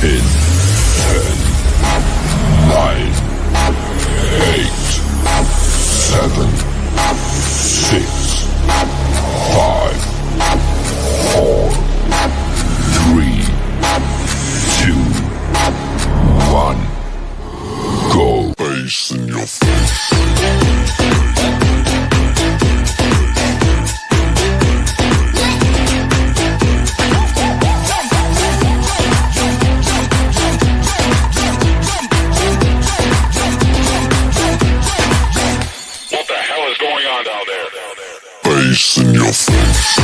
In 10, 9, 8, 7, 6, 5, 4, 3, 2, 1. Go. Face in your face. Face in your face.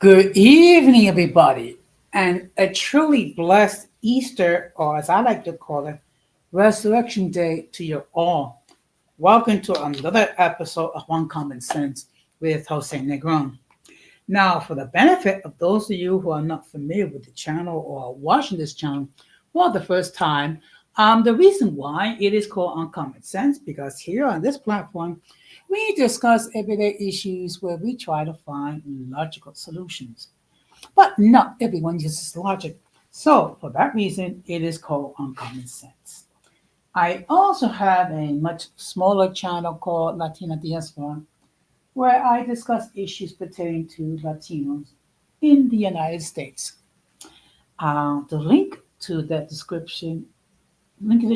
Good evening, everybody, and a truly blessed Easter, or as I like to call it, Resurrection Day to you all. Welcome to another episode of One Common Sense with Jose Negron. Now, for the benefit of those of you who are not familiar with the channel or watching this channel for the first time, the reason why it is called Uncommon Sense because here on this platform, we discuss everyday issues where we try to find logical solutions. But not everyone uses logic. So, for that reason, it is called Uncommon Sense. I also have a much smaller channel called Latina Diaspora where I discuss issues pertaining to Latinos in the United States. The link to the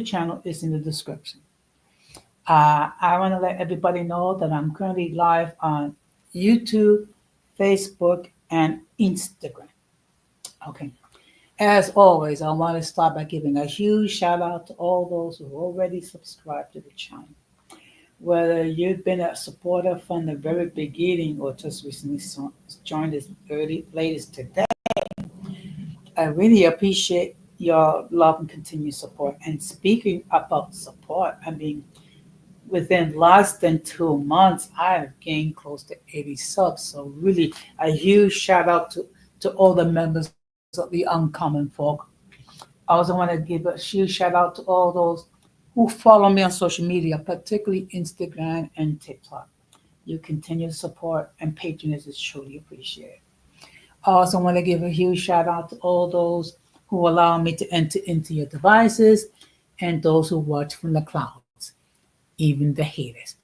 channel is in the description. I want to let everybody know that I'm currently live on YouTube, Facebook, and Instagram. Okay. As always, I want to start by giving a huge shout out to all those who already subscribed to the channel. Whether you've been a supporter from the very beginning or just recently joined us latest today, I really appreciate your love and continued support. And speaking about support, I mean, within less than 2 months, I have gained close to 80 subs. So really a huge shout out to all the members of the Uncommon Folk. I also want to give a huge shout out to all those who follow me on social media, particularly Instagram and TikTok. Your continued support and patronage is truly appreciated. I also want to give a huge shout out to all those who allow me to enter into your devices and those who watch from the clouds, even the haters.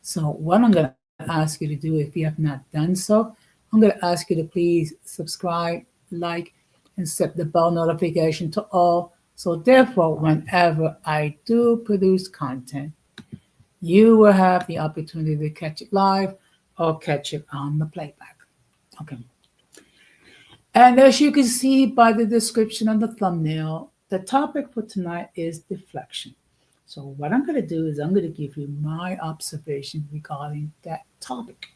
So, what I'm going to ask you to do if you have not done so, I'm going to ask you to please subscribe, like, and set the bell notification to all. So, therefore, whenever I do produce content, you will have the opportunity to catch it live or catch it on the playback. Okay. And as you can see by the description on the thumbnail, the topic for tonight is deflection. So, what I'm going to do is I'm going to give you my observation regarding that topic.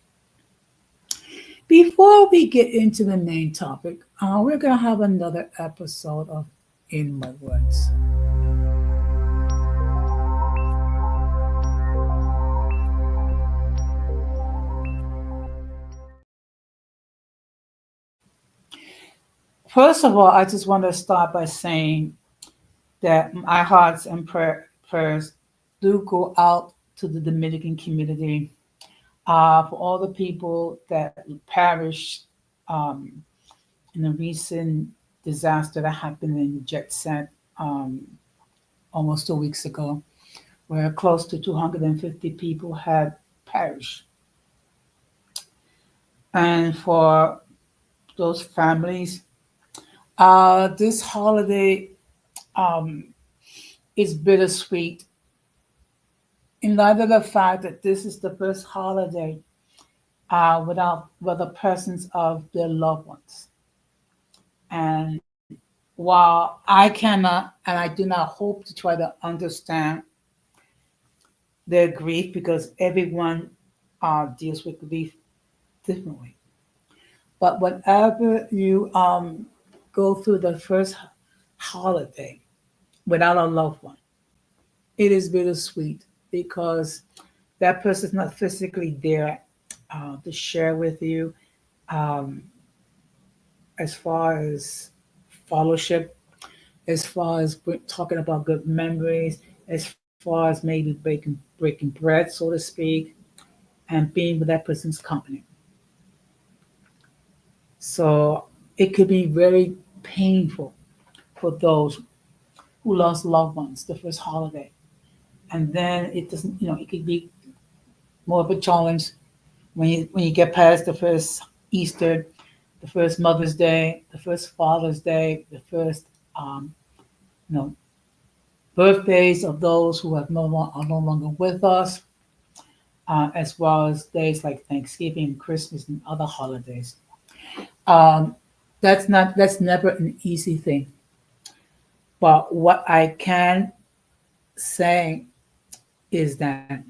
Before we get into the main topic, we're going to have another episode of In My Words. First of all, I just want to start by saying that my hearts and prayers do go out to the Dominican community for all the people that perished um, in a recent disaster that happened in Jet Set almost 2 weeks ago, where close to 250 people had perished. And for those families, this holiday um, is bittersweet in light of the fact that this is the first holiday without the presence of their loved ones. And while I cannot and I do not hope to try to understand their grief because everyone deals with grief differently. But whenever you go through the first holiday without a loved one, it is bittersweet because that person is not physically there to share with you. Um, as far as fellowship, as far as talking about good memories, as far as maybe breaking bread, so to speak, and being with that person's company. So it could be very painful for those who lost loved ones the first holiday. And then it doesn't, it could be more of a challenge when you get past the first Easter, the first Mother's Day, the first Father's Day, the first um, you know birthdays of those who are no longer with us, as well as days like Thanksgiving, Christmas, and other holidays. Um, that's never an easy thing. But what I can say is that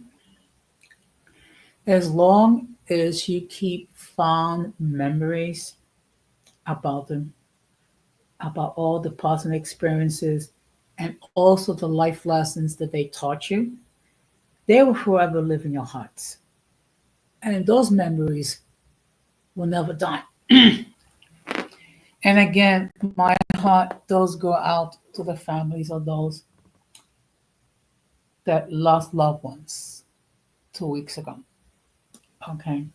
as long as you keep fond memories about them, about all the positive experiences, and also the life lessons that they taught you, they will forever live in your hearts. And those memories will never die. And again, my heart does go out to the families of those that lost loved ones 2 weeks ago. Okay.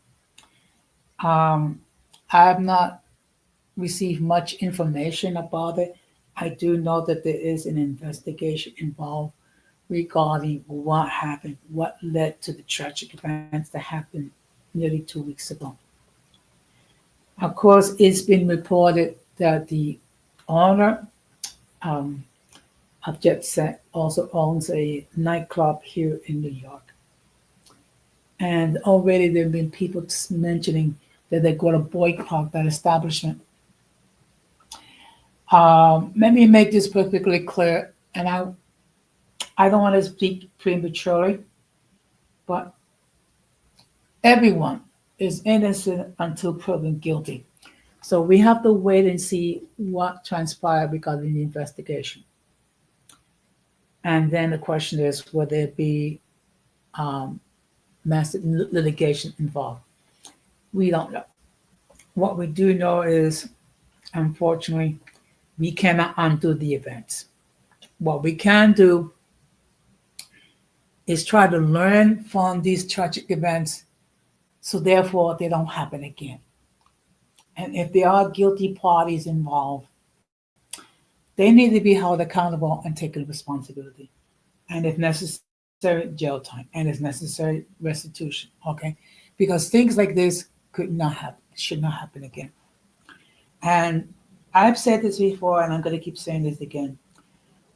Um, I have not received much information about it. I do know that there is an investigation involved regarding what happened, what led to the tragic events that happened nearly 2 weeks ago. Of course, it's been reported that the owner um, of Jet Set also owns a nightclub here in New York. And already there have been people mentioning that they're going to boycott that establishment. Let me make this perfectly clear, and I don't want to speak prematurely, but everyone is innocent until proven guilty. So we have to wait and see what transpired regarding the investigation. And then the question is, will there be um, massive litigation involved? We don't know. What we do know is, unfortunately, we cannot undo the events. What we can do is try to learn from these tragic events so therefore they don't happen again. And if there are guilty parties involved, they need to be held accountable and take responsibility. And if necessary, jail time. And if necessary, restitution. Okay? Because things like this could not happen, should not happen again. And I've said this before, and I'm going to keep saying this again.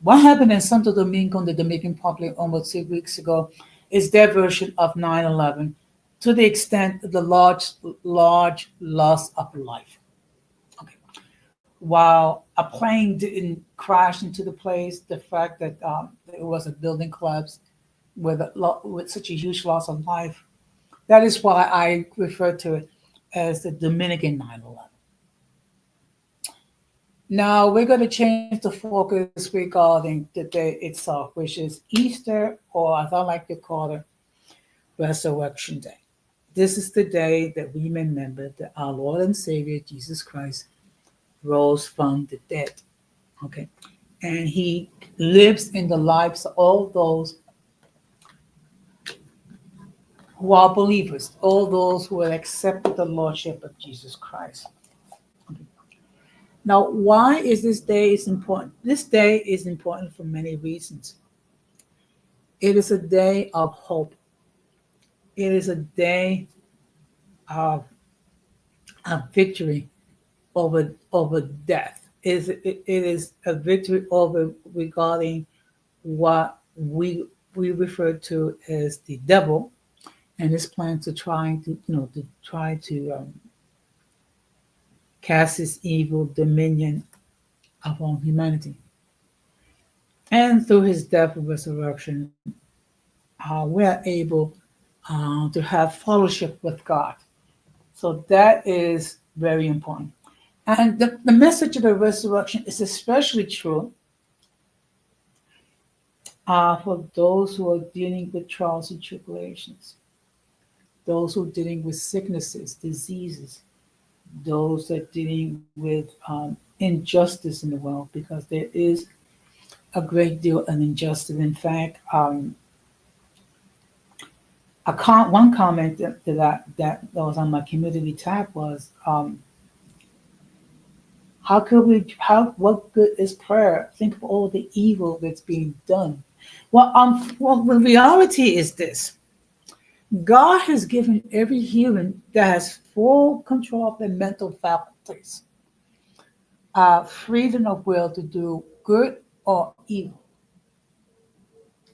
What happened in Santo Domingo, in the Dominican Republic, almost 2 weeks ago, is their version of 9/11, to the extent of the large loss of life. Okay. While a plane didn't crash into the place, the fact that it was a building collapse with such a huge loss of life, that is why I refer to it as the Dominican 9/11. Now we're going to change the focus regarding the day itself, which is Easter, or as I like to call it, Resurrection Day. This is the day that we remember that our Lord and Savior Jesus Christ rose from the dead. Okay. And he lives in the lives of all those who are believers, all those who have accepted the Lordship of Jesus Christ. Now, why is this day is important? This day is important for many reasons. It is a day of hope. It is a day of, of victory over death. It is a victory over regarding what we refer to as the devil and his plan to try to cast his evil dominion upon humanity. And through his death and resurrection, we are able to have fellowship with God. So that is very important. And the message of the resurrection is especially true for those who are dealing with trials and tribulations, those who are dealing with sicknesses, diseases, those that dealing with injustice in the world, because there is a great deal of injustice. In fact, one comment that was on my community tab was, how could we? How what good is prayer? Think of all the evil that's being done. Well, the reality is this: God has given every human that has full control of their mental faculties, freedom of will to do good or evil.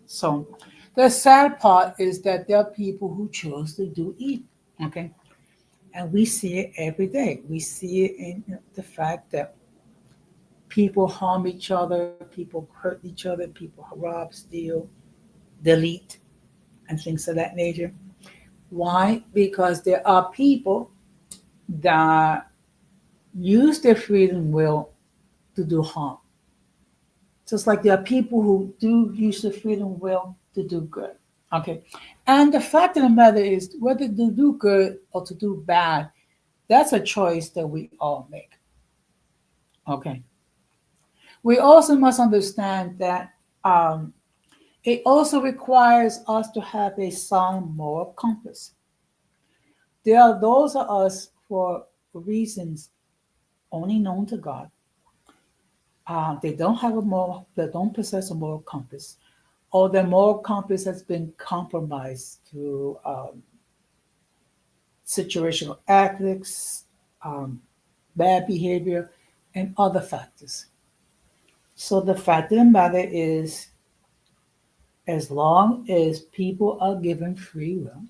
So the sad part is that there are people who choose to do evil. Okay. And we see it every day. We see it in the fact that people harm each other, people hurt each other, people rob, steal, delete, and things of that nature. Why? Because there are people that use their freedom will to do harm. Just like there are people who do use their freedom will to do good. Okay. And the fact of the matter is, whether to do good or to do bad, that's a choice that we all make. Okay. We also must understand that it also requires us to have a sound moral compass. There are those of us, for reasons only known to God, they don't possess a moral compass, or their moral compass has been compromised through situational ethics, um, bad behavior, and other factors. So the fact of the matter is, as long as people are given free will,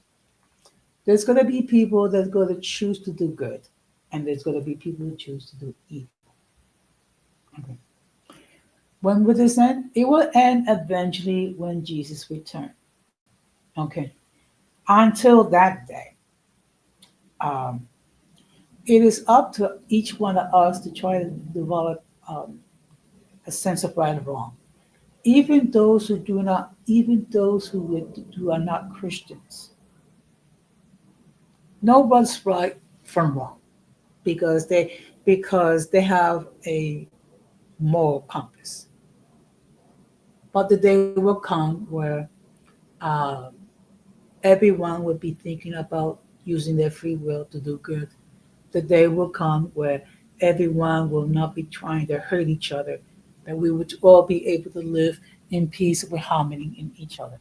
there's going to be people that's going to choose to do good, and there's going to be people who choose to do evil. Okay. When will this end? It will end eventually when Jesus returns. Okay. Until that day, um, it is up to each one of us to try to develop a sense of right and wrong. Even those who are not Christians, know what's right from wrong, because they have a moral compass. But the day will come where uh, everyone will be thinking about using their free will to do good. The day will come where everyone will not be trying to hurt each other, that we would all be able to live in peace with harmony in each other.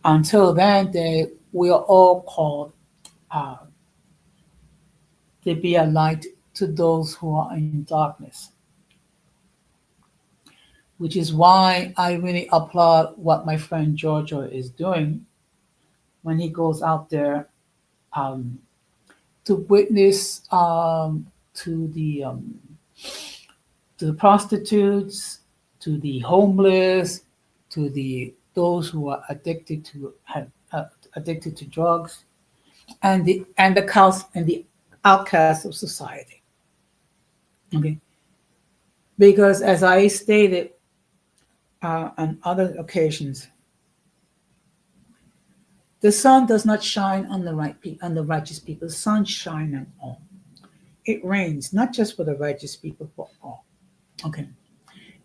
Until that day, we are all called uh, to be a light to those who are in darkness, which is why I really applaud what my friend Giorgio is doing when he goes out there um, to witness to the prostitutes, to the homeless, to the those who are addicted to drugs, and the outcasts of society. Okay, because as I stated on other occasions, the sun does not shine on on the righteous people. The sun shines on all. It rains not just for the righteous people, for all. Okay,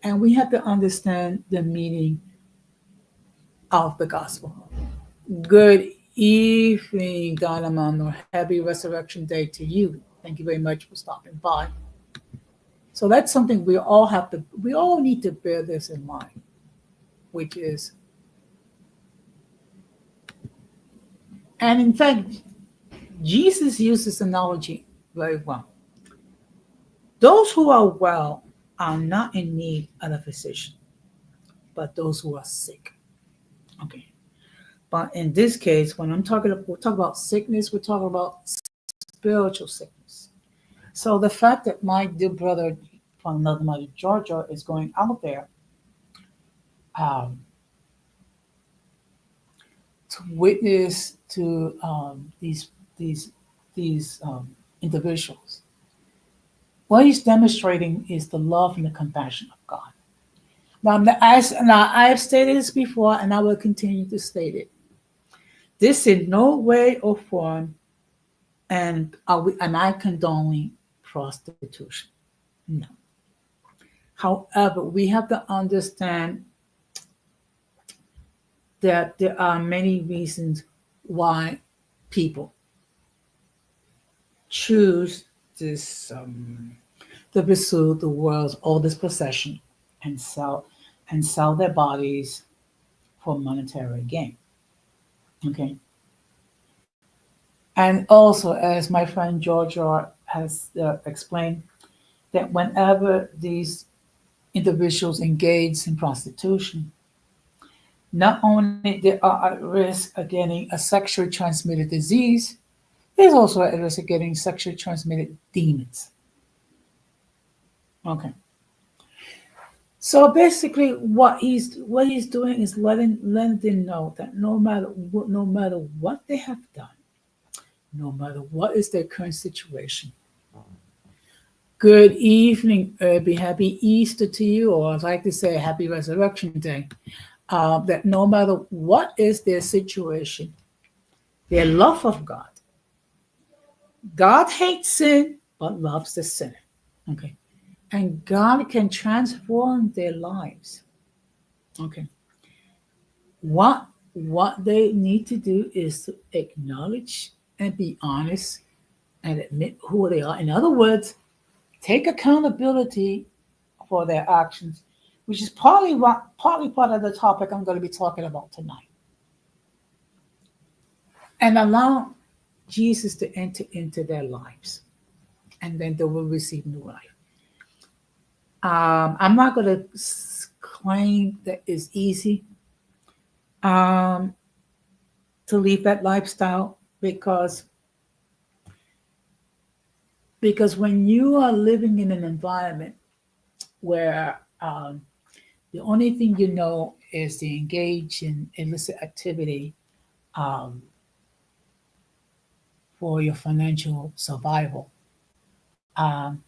and we have to understand the meaning of the gospel. Good evening, Dynamon, or happy Resurrection Day to you. Thank you very much for stopping by. So that's something we all need to bear this in mind, which is, and in fact, Jesus used this analogy very well. Those who are well are not in need of a physician, but those who are sick. Okay. But in this case, when we're talking about sickness, we're talking about spiritual sickness. So the fact that my dear brother from another mother, Georgia, is going out there um, to witness to these individuals, what he's demonstrating is the love and the compassion of God. Now, I have stated this before, and I will continue to state it. This in no way or form And am I condoning prostitution? No. However, we have to understand that there are many reasons why people choose this to pursue the world's oldest possession and sell their bodies for monetary gain. Okay. And also, as my friend Georgia has explained, that whenever these individuals engage in prostitution, not only they are at risk of getting a sexually transmitted disease, there's also at risk of getting sexually transmitted demons. Okay. So basically, what he's doing is letting them know that no matter what they have done, no matter what is their current situation. Good evening, Irby. Happy Easter to you, or I'd like to say Happy Resurrection Day. That no matter what is their situation, their love of God hates sin but loves the sinner. Okay, and God can transform their lives. Okay, what they need to do is to acknowledge and be honest and admit who they are. In other words, take accountability for their actions, which is partly part of the topic I'm going to be talking about tonight, and allow Jesus to enter into their lives, and then they will receive new life. I'm not going to claim that it's easy um, to leave that lifestyle because when you are living in an environment where the only thing you know is to engage in illicit activity um, for your financial survival, um,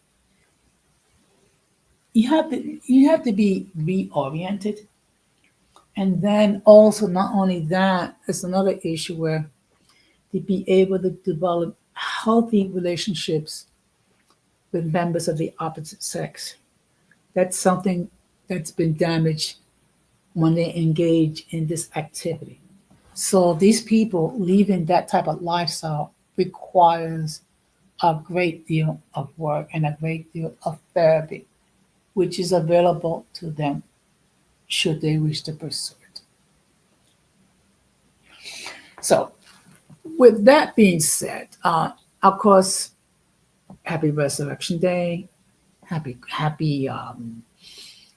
you have to be reoriented, and then also not only that, it's another issue where to be able to develop healthy relationships with members of the opposite sex. That's something that's been damaged when they engage in this activity. So these people leaving that type of lifestyle requires a great deal of work and a great deal of therapy, which is available to them should they wish to pursue it. So, with that being said, of course, happy Resurrection Day, happy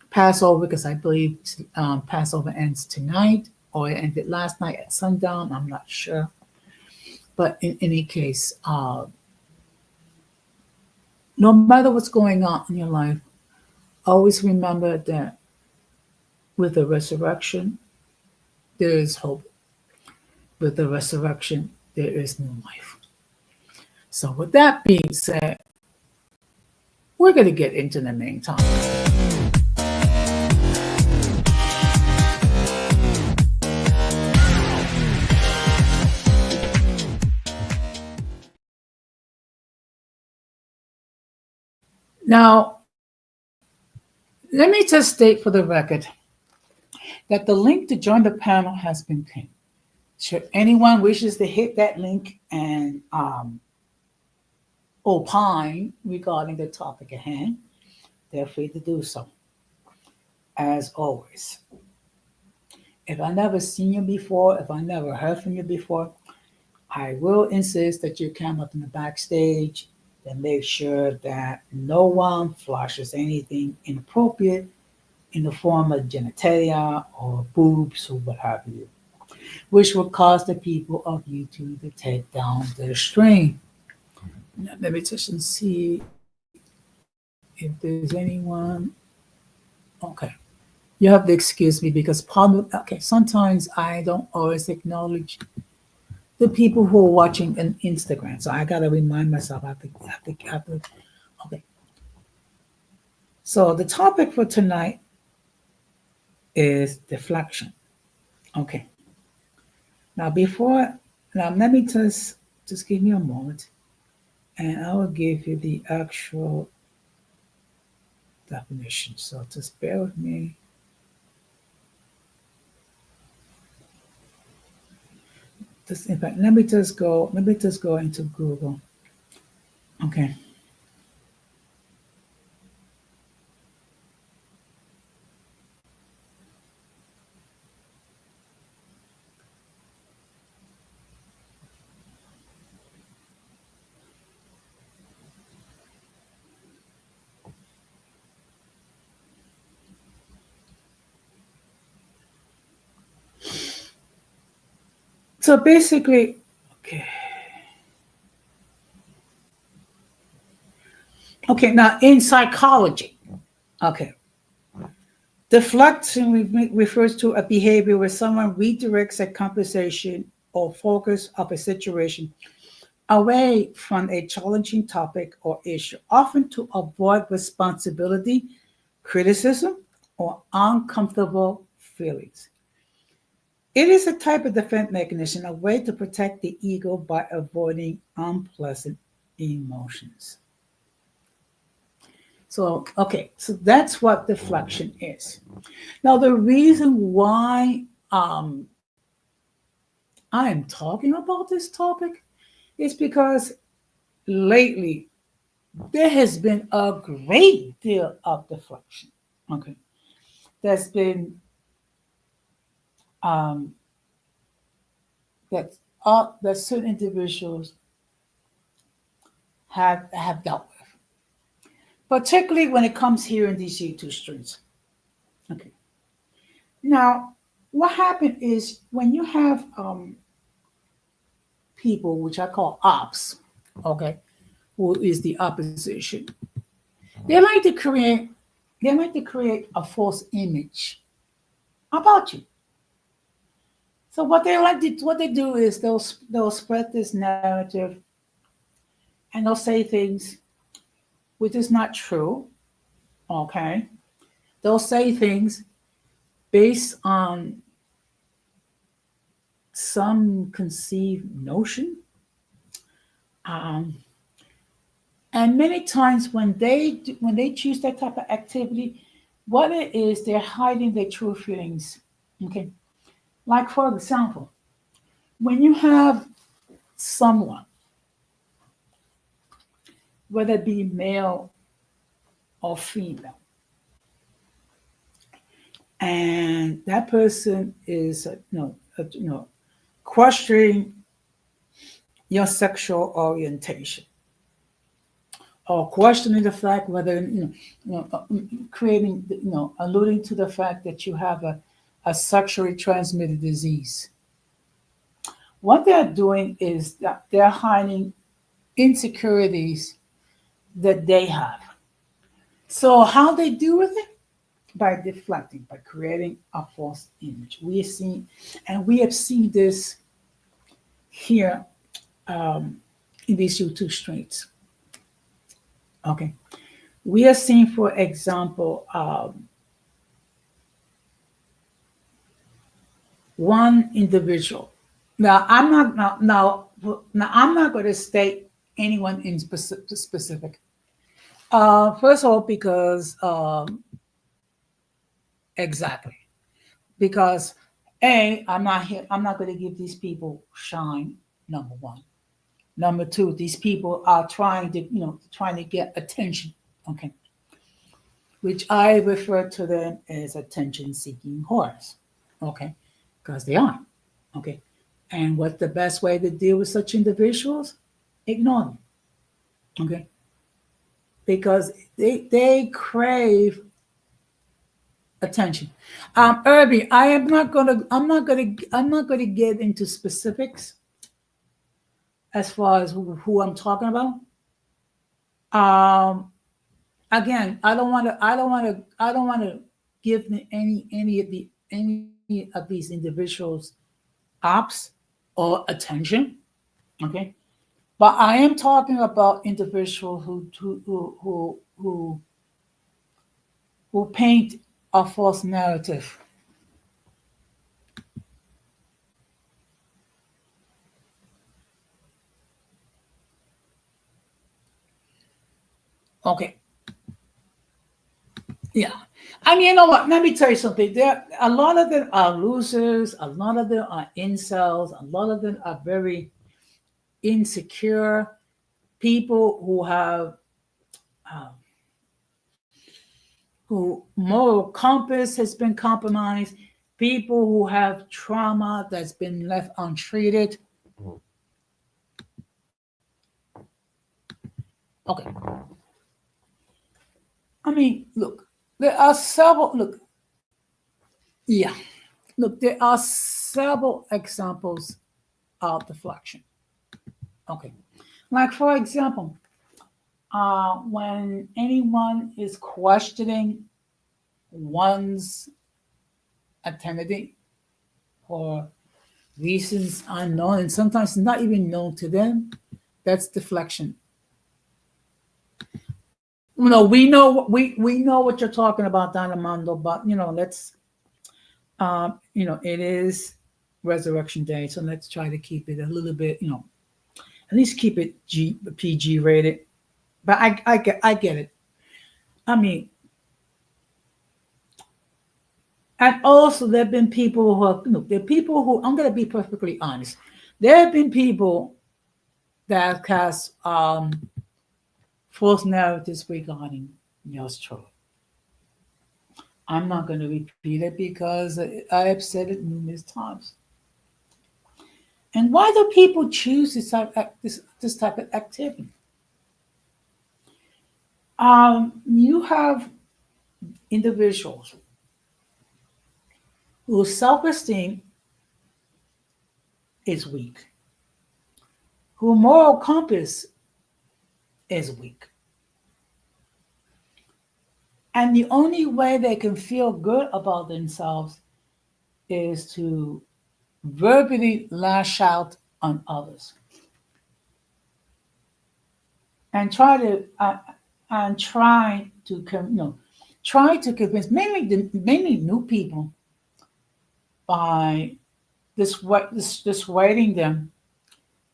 Passover, because I believe Passover ends tonight or it ended last night at sundown. I'm not sure, but in any case, no matter what's going on in your life, always remember that with the resurrection, there is hope. With the resurrection, there is new life. So, with that being said, we're going to get into the main topic. Now, let me just state for the record that the link to join the panel has been pinned. Should anyone wishes to hit that link and opine regarding the topic at hand, they're free to do so. As always, if I never seen you before, if I never heard from you before, I will insist that you come up in the backstage and make sure that no one flashes anything inappropriate in the form of genitalia or boobs or what have you, which will cause the people of YouTube to take down their stream. Now, let me just see if there's anyone. Okay. You have to excuse me because sometimes I don't always acknowledge the people who are watching on Instagram. So I gotta remind myself. Okay. So the topic for tonight is deflection. Okay. Now let me just give me a moment and I will give you the actual definition. So just bear with me. Just in fact, let me just go into Google. Okay. So basically, okay. Okay, now in psychology, okay, deflection refers to a behavior where someone redirects a conversation or focus of a situation away from a challenging topic or issue, often to avoid responsibility, criticism, or uncomfortable feelings. It is a type of defense mechanism, a way to protect the ego by avoiding unpleasant emotions. So, okay, so that's what deflection is. Now, the reason why I am talking about this topic is because lately there has been a great deal of deflection. Okay, there's been um, that that certain individuals have dealt with, particularly when it comes here in these YouTube streets. Okay, now what happened is when you have people, which I call ops, okay, who is the opposition, they like to create a false image about you. So what they do is they'll spread this narrative and they'll say things which is not true. Okay, they'll say things based on some conceived notion. Um, and many times when they choose that type of activity, what it is, they're hiding their true feelings. Okay, like for example, when you have someone, whether it be male or female, and that person is questioning your sexual orientation or questioning the fact whether creating alluding to the fact that you have a sexually transmitted disease. What they're doing is that they're hiding insecurities that they have. So how they deal with it? By deflecting, by creating a false image. We have seen this here in these YouTube streets. Okay, we have seen, for example, one individual. Now, I'm not going to state anyone in specific. First of all, because exactly because I'm not here. I'm not going to give these people shine. Number one. Number two, these people are trying to get attention. Okay, which I refer to them as attention-seeking whores. Okay, because they are. Okay, and what's the best way to deal with such individuals? Ignore them. Okay, because they crave attention. Irby, I'm not gonna get into specifics as far as who I'm talking about. Again, I don't want to give any of these individuals ops or attention. Okay, but I am talking about individuals who paint a false narrative. Okay. Yeah. And you know what? Let me tell you something. There, a lot of them are losers. A lot of them are incels. A lot of them are very insecure people who have uh, who moral compass has been compromised. People who have trauma that's been left untreated. Okay. I mean, look, there are several. Look, yeah. Look, there are several examples of deflection. Okay. Like, for example, when anyone is questioning one's identity for reasons unknown and sometimes not even known to them, that's deflection. You know, we know what you're talking about, Dynamando, but let's it is Resurrection Day, so let's try to keep it a little bit, at least keep it PG rated. But I get it. I mean, and also there have been people who are, there are people who, I'm going to be perfectly honest. There have been people that cast false narratives regarding yours truly. I'm not going to repeat it because I have said it numerous times. And why do people choose this type of activity? You have individuals whose self-esteem is weak, whose moral compass is weak. And the only way they can feel good about themselves is to verbally lash out on others and try to convince mainly new people by dissuading them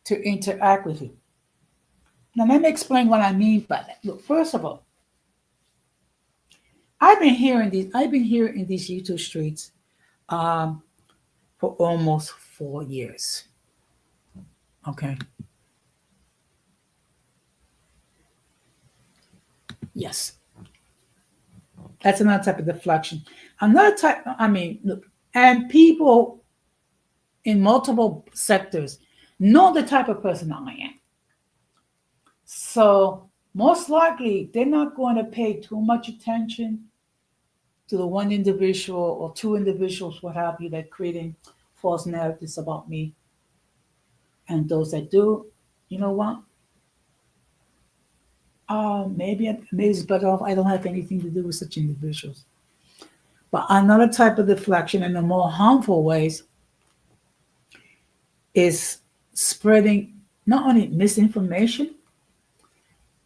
to interact with you. Now let me explain what I mean by that. Look, first of all, I've been here in these YouTube streets um, for almost 4 years. Okay. Yes. That's another type of deflection. Another type, I mean, look, and people in multiple sectors know the type of person I am. So most likely they're not going to pay too much attention to the one individual or two individuals, what have you, that creating false narratives about me. And those that do, you know what? Maybe it's better off I don't have anything to do with such individuals. But another type of deflection in the more harmful ways is spreading not only misinformation,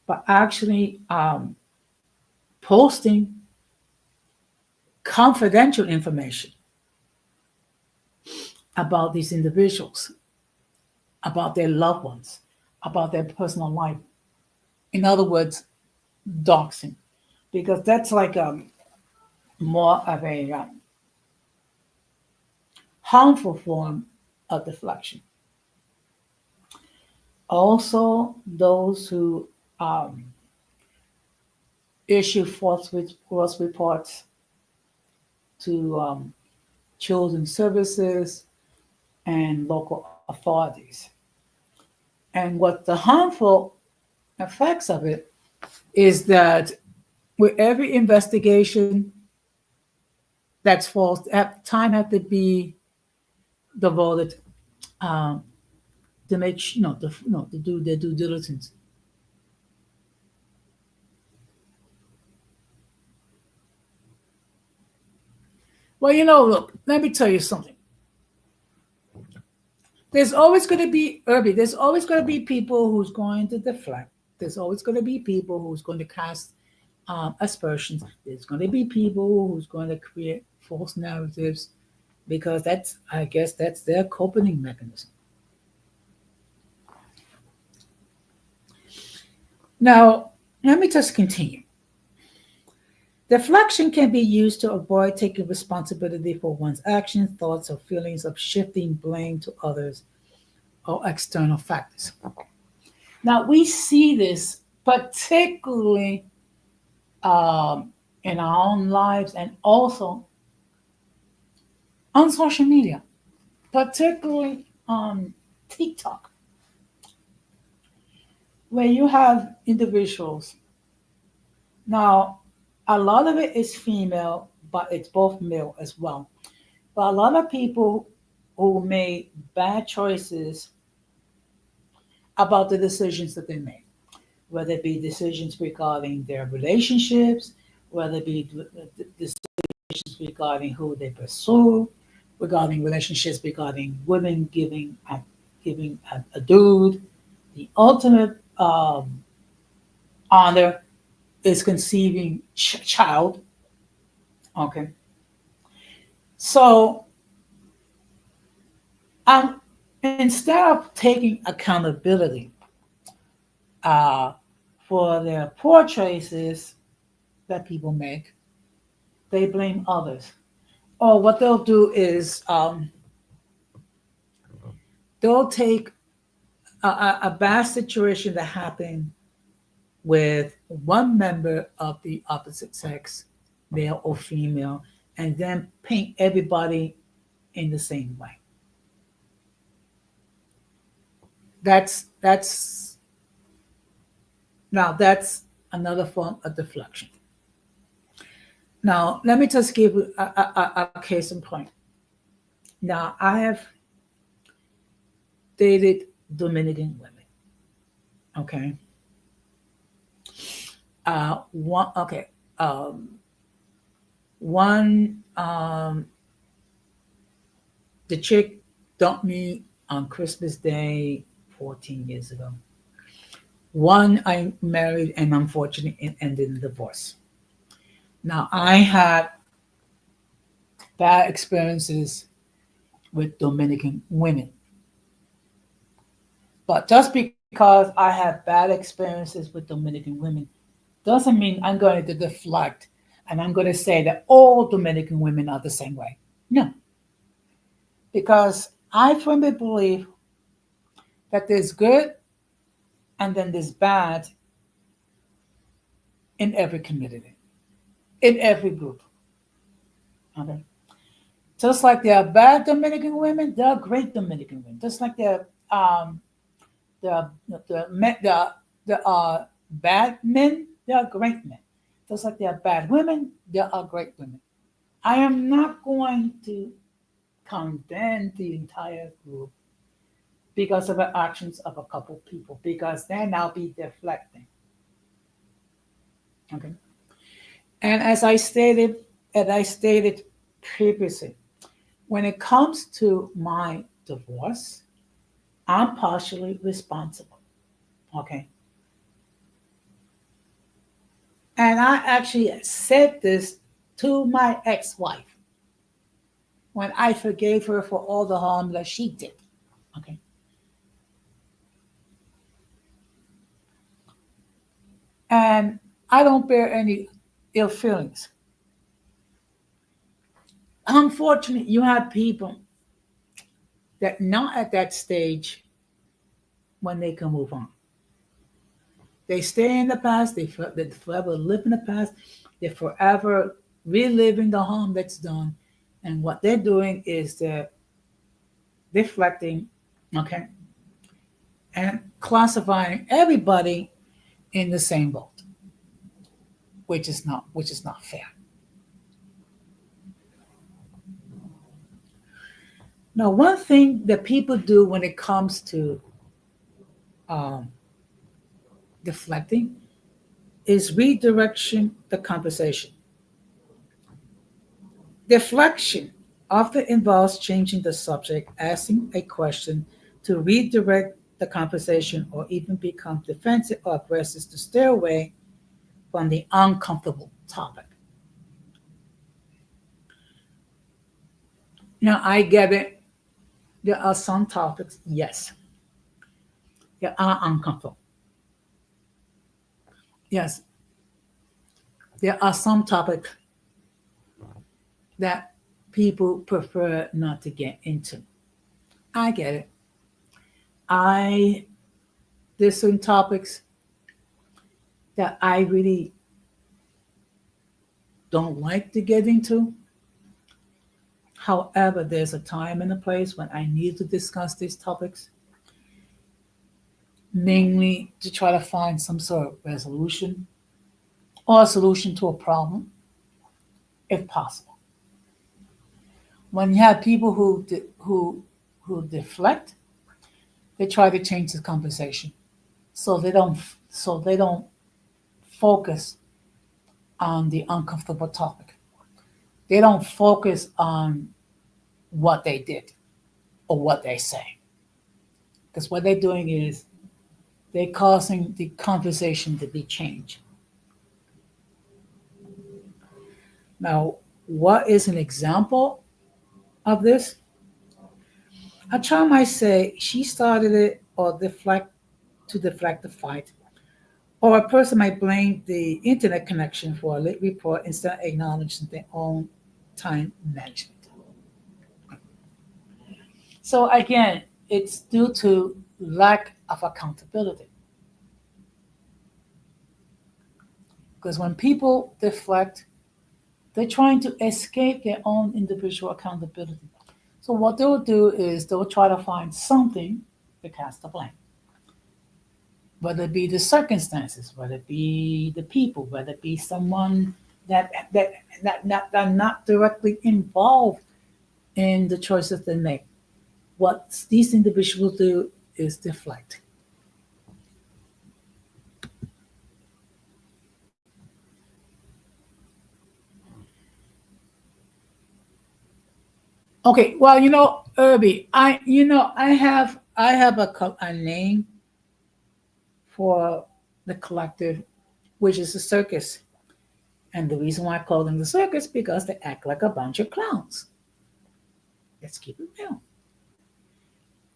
but actually posting confidential information about these individuals, about their loved ones, about their personal life. In other words, doxing, because that's like more of a harmful form of deflection. Also, those who issue false reports to children's services and local authorities. And what the harmful effects of it is that with every investigation that's false, time had to be devoted um, to make to do their due diligence. Well, look, let me tell you something. There's always going to be Irby. There's always going to be people who's going to deflect. There's always going to be people who's going to cast aspersions. There's going to be people who's going to create false narratives because I guess that's their coping mechanism. Now, Let me just continue. Deflection can be used to avoid taking responsibility for one's actions, thoughts, or feelings of shifting blame to others or external factors. Now, we see this particularly in our own lives and also on social media, particularly on TikTok, where you have individuals. Now, a lot of it is female, but it's both male as well. But a lot of people who made bad choices about the decisions that they made, whether it be decisions regarding their relationships, whether it be decisions regarding who they pursue, regarding relationships regarding women giving a dude the ultimate honor is conceiving child. Okay, so um, instead of taking accountability uh, for their poor choices that people make, they blame others. Or what they'll do is they'll take a bad situation that happened with one member of the opposite sex, male or female, and then paint everybody in the same way. That's now that's another form of deflection. Now let me just give you a case in point. Now I have dated Dominican women. Okay. One okay. One the chick dumped me on Christmas Day 14 years ago. One I married and unfortunately it ended in divorce. Now I had bad experiences with Dominican women. But just because I have bad experiences with Dominican women doesn't mean I'm going to deflect and I'm going to say that all Dominican women are the same way. No, because I firmly believe that there's good and then there's bad in every community, in every group. Okay. Just like there are bad Dominican women, there are great Dominican women. Just like there are there are bad men, there are great men. Just like there are bad women, there are great women. I am not going to condemn the entire group because of the actions of a couple people, because then I'll be deflecting. Okay. And as I stated previously, when it comes to my divorce, I'm partially responsible. Okay. And I actually said this to my ex-wife when I forgave her for all the harm that she did. Okay. And I don't bear any ill feelings. Unfortunately, you have people that not at that stage when they can move on. They stay in the past, they forever live in the past, they're forever reliving the harm that's done. And what they're doing is they're deflecting, okay, and classifying everybody in the same boat, which is not fair. Now, one thing that people do when it comes to um, deflecting is redirection the conversation. Deflection often involves changing the subject, asking a question to redirect the conversation, or even become defensive or aggressive to steer away from the uncomfortable topic. Now, I get it. There are some topics, yes, that are uncomfortable. yes, there are some topics that people prefer not to get into. I get it. I There's certain topics that I really don't like to get into. However, there's a time and a place when I need to discuss these topics, mainly to try to find some sort of resolution or a solution to a problem, if possible. When you have people who deflect, they try to change the conversation, so they don't focus on the uncomfortable topic. They don't focus on what they did or what they say, because what they're doing is they're causing the conversation to be changed. Now, what is an example of this? A child might say she started it or deflect the fight. Or a person might blame the internet connection for a late report instead of acknowledging their own time management. So again, it's due to lack of accountability. Because when people deflect, they're trying to escape their own individual accountability. So what they'll do is they'll try to find something to cast the blame, whether it be the circumstances, whether it be the people, whether it be someone that are not directly involved in the choices they make. What these individuals do is deflect. Okay, well, Irby, I have a name for the collective, which is a circus. And the reason why I call them the circus because they act like a bunch of clowns. Let's keep it real.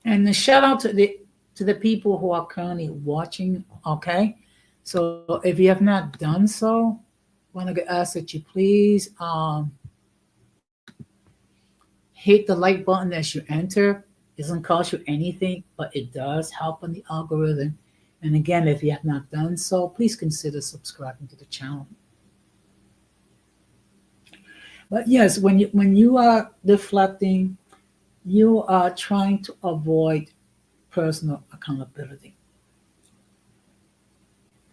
And the shout out to the people who are currently watching. Okay, so if you have not done so, I want to ask that you please hit the like button as you enter. It doesn't cost you anything, but it does help on the algorithm. And again, if you have not done so, please consider subscribing to the channel. But yes, when you are deflecting, you are trying to avoid personal accountability.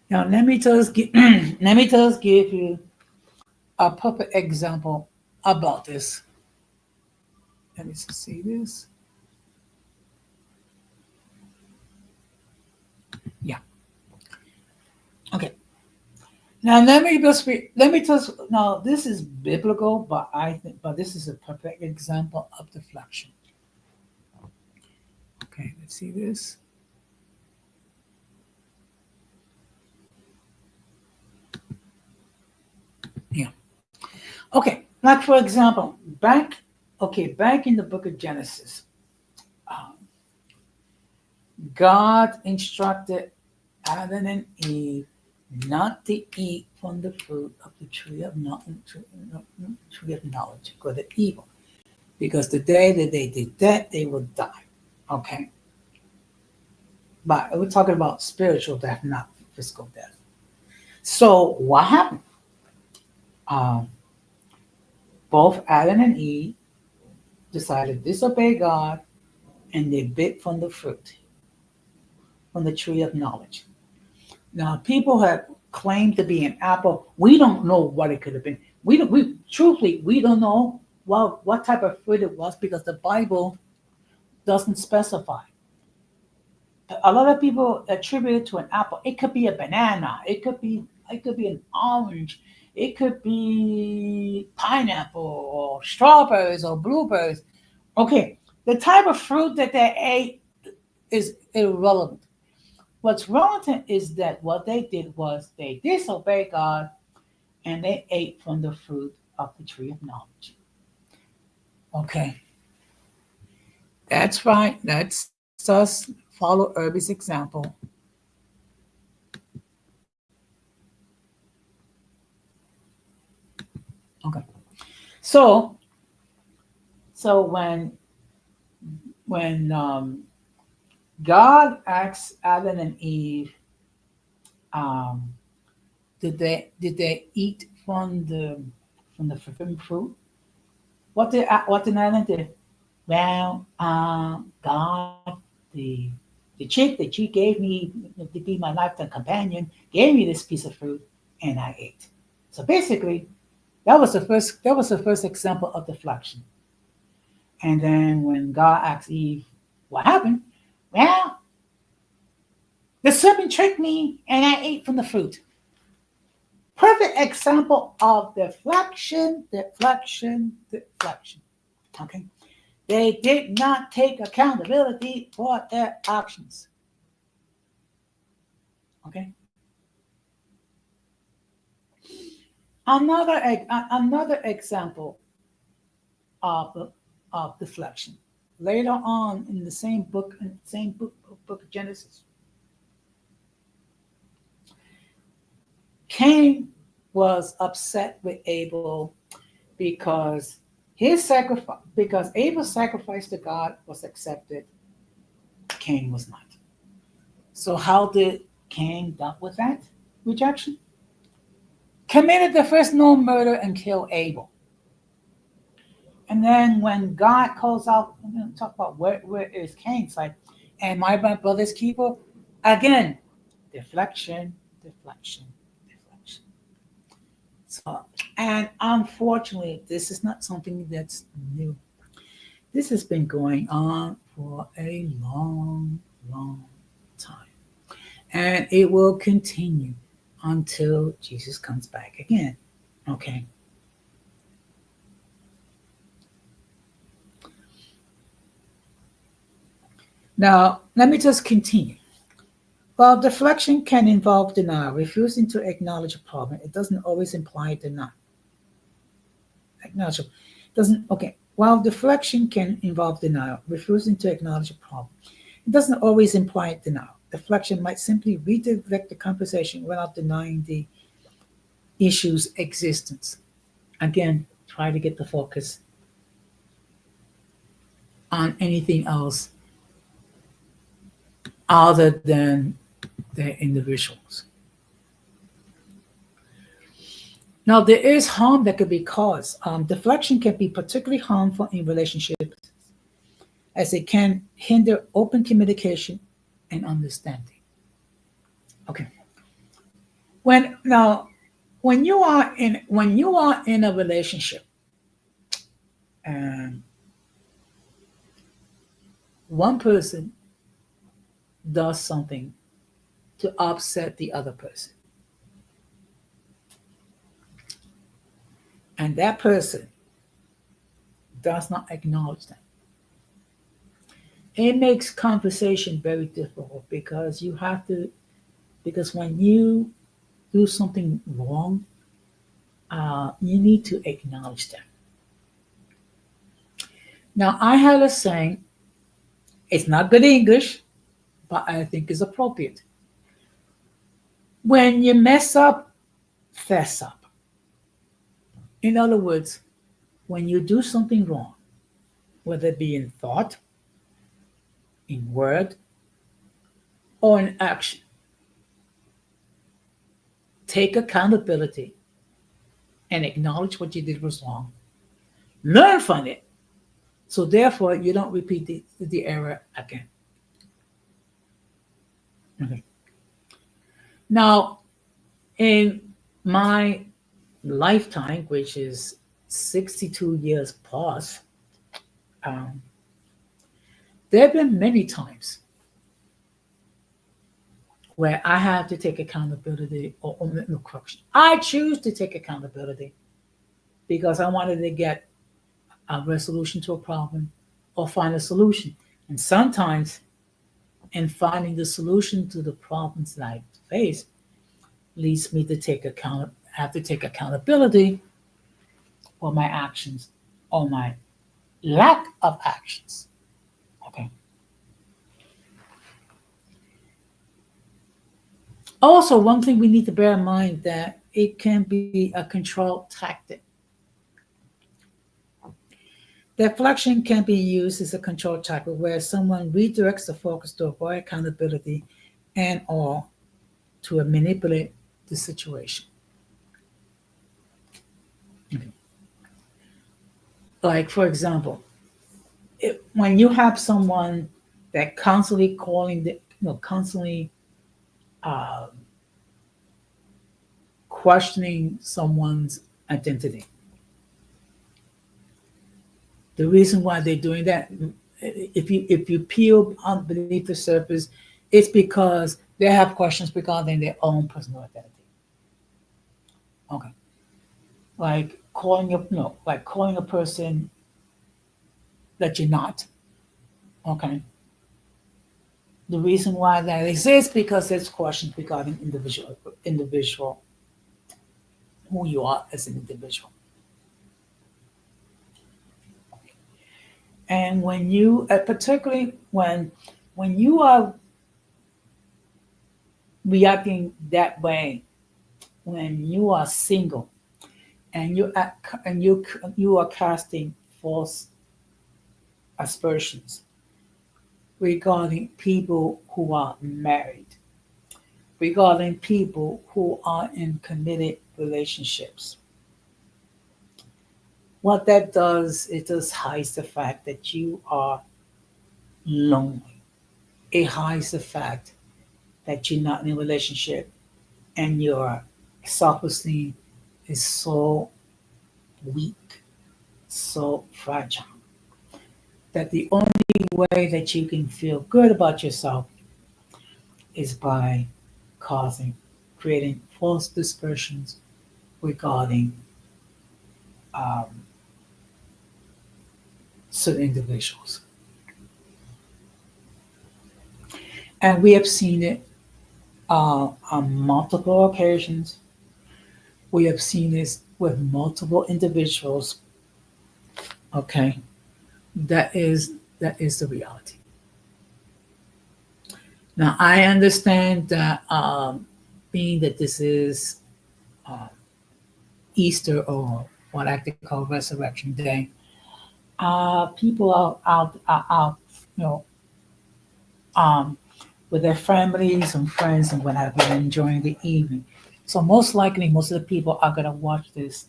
Now, let me just give you a perfect example about this. Let me just see this. Yeah. Okay. Now now this is biblical, but this is a perfect example of deflection. Okay, let's see this. Yeah. Okay, like for example, back in the book of Genesis, um, God instructed Adam and Eve not to eat from the fruit of the tree of knowledge, good and evil, because the day that they did that, they would die. Okay, but we're talking about spiritual death, not physical death. So what happened? Um, both Adam and Eve decided to disobey God, and they bit from the fruit, from the tree of knowledge. Now, people have claimed to be an apple. We don't know what it could have been. We don't know what type of fruit it was because the Bible doesn't specify. A lot of people attribute it to an apple. It could be a banana. It could be an orange. It could be pineapple or strawberries or blueberries. Okay, the type of fruit that they ate is irrelevant. What's relevant is that what they did was they disobeyed God and they ate from the fruit of the tree of knowledge. Okay, that's right. Let's just follow Irby's example. Okay. So when God asked Adam and Eve, um, did they eat from the forbidden fruit? What did Adam do? Well, God, the chick that you gave me to be my lifetime companion gave me this piece of fruit, and I ate. So basically, that was the first example of deflection. And then when God asked Eve, "What happened?" Well, the serpent tricked me, and I ate from the fruit. Perfect example of deflection, deflection, deflection. Okay. They did not take accountability for their actions. Okay. Another example of of deflection. Later on in the same book of Genesis, Cain was upset with Abel because Abel's sacrifice to God was accepted, Cain was not. So how did Cain deal with that rejection? Committed the first known murder and killed Abel. And then when God calls out, I'm going to talk about where is Cain? It's like, am I my brother's keeper? Again, deflection, deflection, deflection. So, and unfortunately, this is not something that's new. This has been going on for a long, long time. And it will continue until Jesus comes back again. Okay. Now, let me just continue. While deflection can involve denial, refusing to acknowledge a problem, it doesn't always imply denial. Acknowledge doesn't okay. While deflection can involve denial, refusing to acknowledge a problem, it doesn't always imply denial. Deflection might simply redirect the conversation without denying the issue's existence. Again, try to get the focus on anything else other than the individuals. Now, there is harm that could be caused. Deflection can be particularly harmful in relationships as it can hinder open communication and understanding. Okay. When you are in a relationship and one person does something to upset the other person, and that person does not acknowledge that, it makes conversation very difficult because when you do something wrong, you need to acknowledge that. Now, I had a saying, it's not good English, but I think it's appropriate. When you mess up, fess up. In other words, when you do something wrong, whether it be in thought, in word, or in action, take accountability and acknowledge what you did was wrong. Learn from it. So therefore, you don't repeat the error again. Okay. Now, in my lifetime, which is 62 years plus, um, there have been many times where I have to take accountability or no correction. I choose to take accountability because I wanted to get a resolution to a problem or find a solution. And sometimes in finding the solution to the problems that I face leads me to have to take accountability for my actions or my lack of actions. Okay. Also, one thing we need to bear in mind that it can be a control tactic. Deflection can be used as a control tactic where someone redirects the focus to avoid accountability and or to manipulate the situation. Like, for example, when you have someone that constantly calling constantly uh, questioning someone's identity, the reason why they're doing that, if you peel beneath the surface, it's because they have questions regarding their own personal identity. Okay, like calling a no, like calling a person that you're not. Okay, the reason why that exists because there's questions regarding individual who you are as an individual. And when you, particularly when you are reacting that way, when you are single and you are casting false aspersions regarding people who are married, regarding people who are in committed relationships. What that does, it just hides the fact that you are lonely. It hides the fact that you're not in a relationship and your self-esteem is so weak, so fragile, that the only way that you can feel good about yourself is by causing, creating false dispersions regarding um, certain individuals. And we have seen it on multiple occasions. We have seen this with multiple individuals. Okay, that is the reality. Now I understand that being that this is uh, Easter or what I like to call Resurrection Day, people are out, you know, um, with their families and friends and what have you, enjoying the evening. So most likely, most of the people are gonna watch this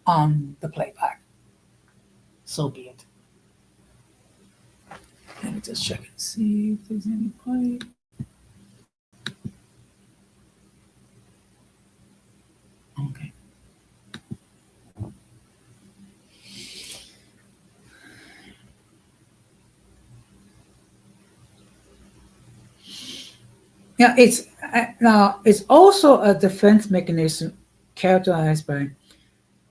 on the playback. So be it. Let me just check and see if there's any play. Okay. Yeah, it's also a defense mechanism characterized by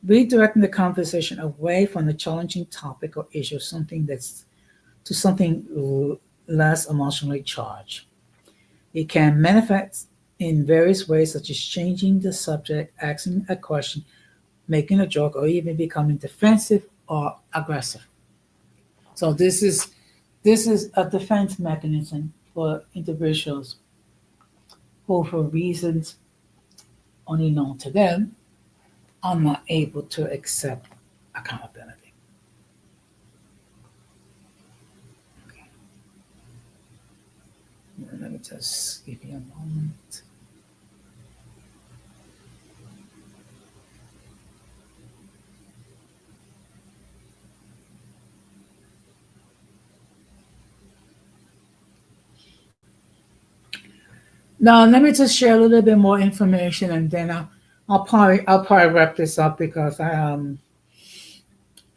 redirecting the conversation away from the challenging topic or issue, something that's to something less emotionally charged. It can manifest in various ways, such as changing the subject, asking a question, making a joke, or even becoming defensive or aggressive. So this is a defense mechanism for individuals who, for reasons only known to them, are not able to accept accountability. Let me just give you a moment. Now, let me just share a little bit more information, and then I'll probably wrap this up because I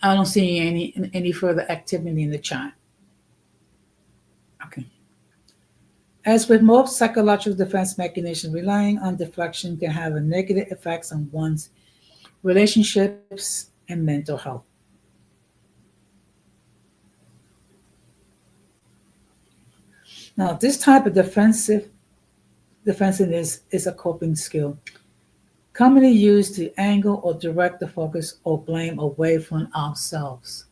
don't see any further activity in the chat. Okay. As with most psychological defense mechanisms, relying on deflection can have a negative effects on one's relationships and mental health. Now, this type of defensiveness is a coping skill commonly used to angle or direct the focus or blame away from ourselves.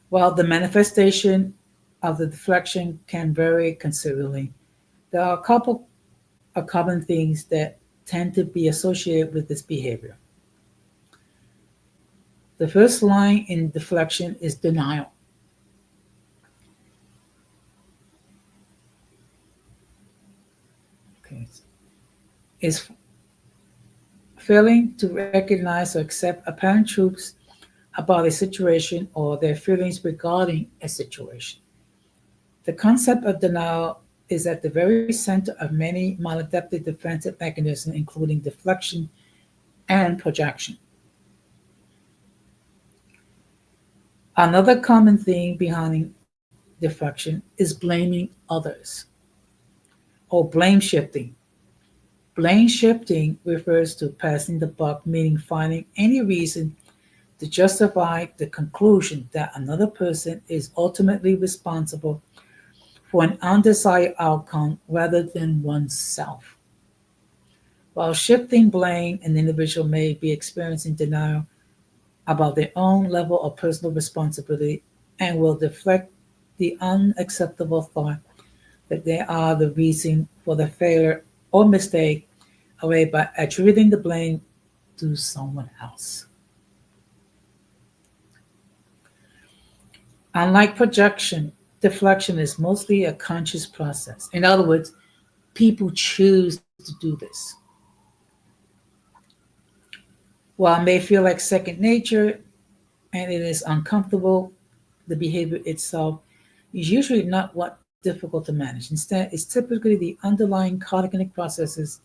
While the manifestation of the deflection can vary considerably, there are a couple of common things that tend to be associated with this behavior. The first line in deflection is denial. Okay. Is failing to recognize or accept apparent truths about a situation or their feelings regarding a situation. The concept of denial is at the very center of many maladaptive defensive mechanisms, including deflection and projection. Another common theme behind deflection is blaming others or blame shifting. Blame shifting refers to passing the buck, meaning finding any reason to justify the conclusion that another person is ultimately responsible for an undesired outcome rather than oneself. While shifting blame, an individual may be experiencing denial about their own level of personal responsibility and will deflect the unacceptable thought that they are the reason for the failure or mistake away by attributing the blame to someone else. Unlike projection, deflection is mostly a conscious process. In other words, people choose to do this. While it may feel like second nature and it is uncomfortable, the behavior itself is usually not what difficult to manage. Instead, it's typically the underlying cognitive processes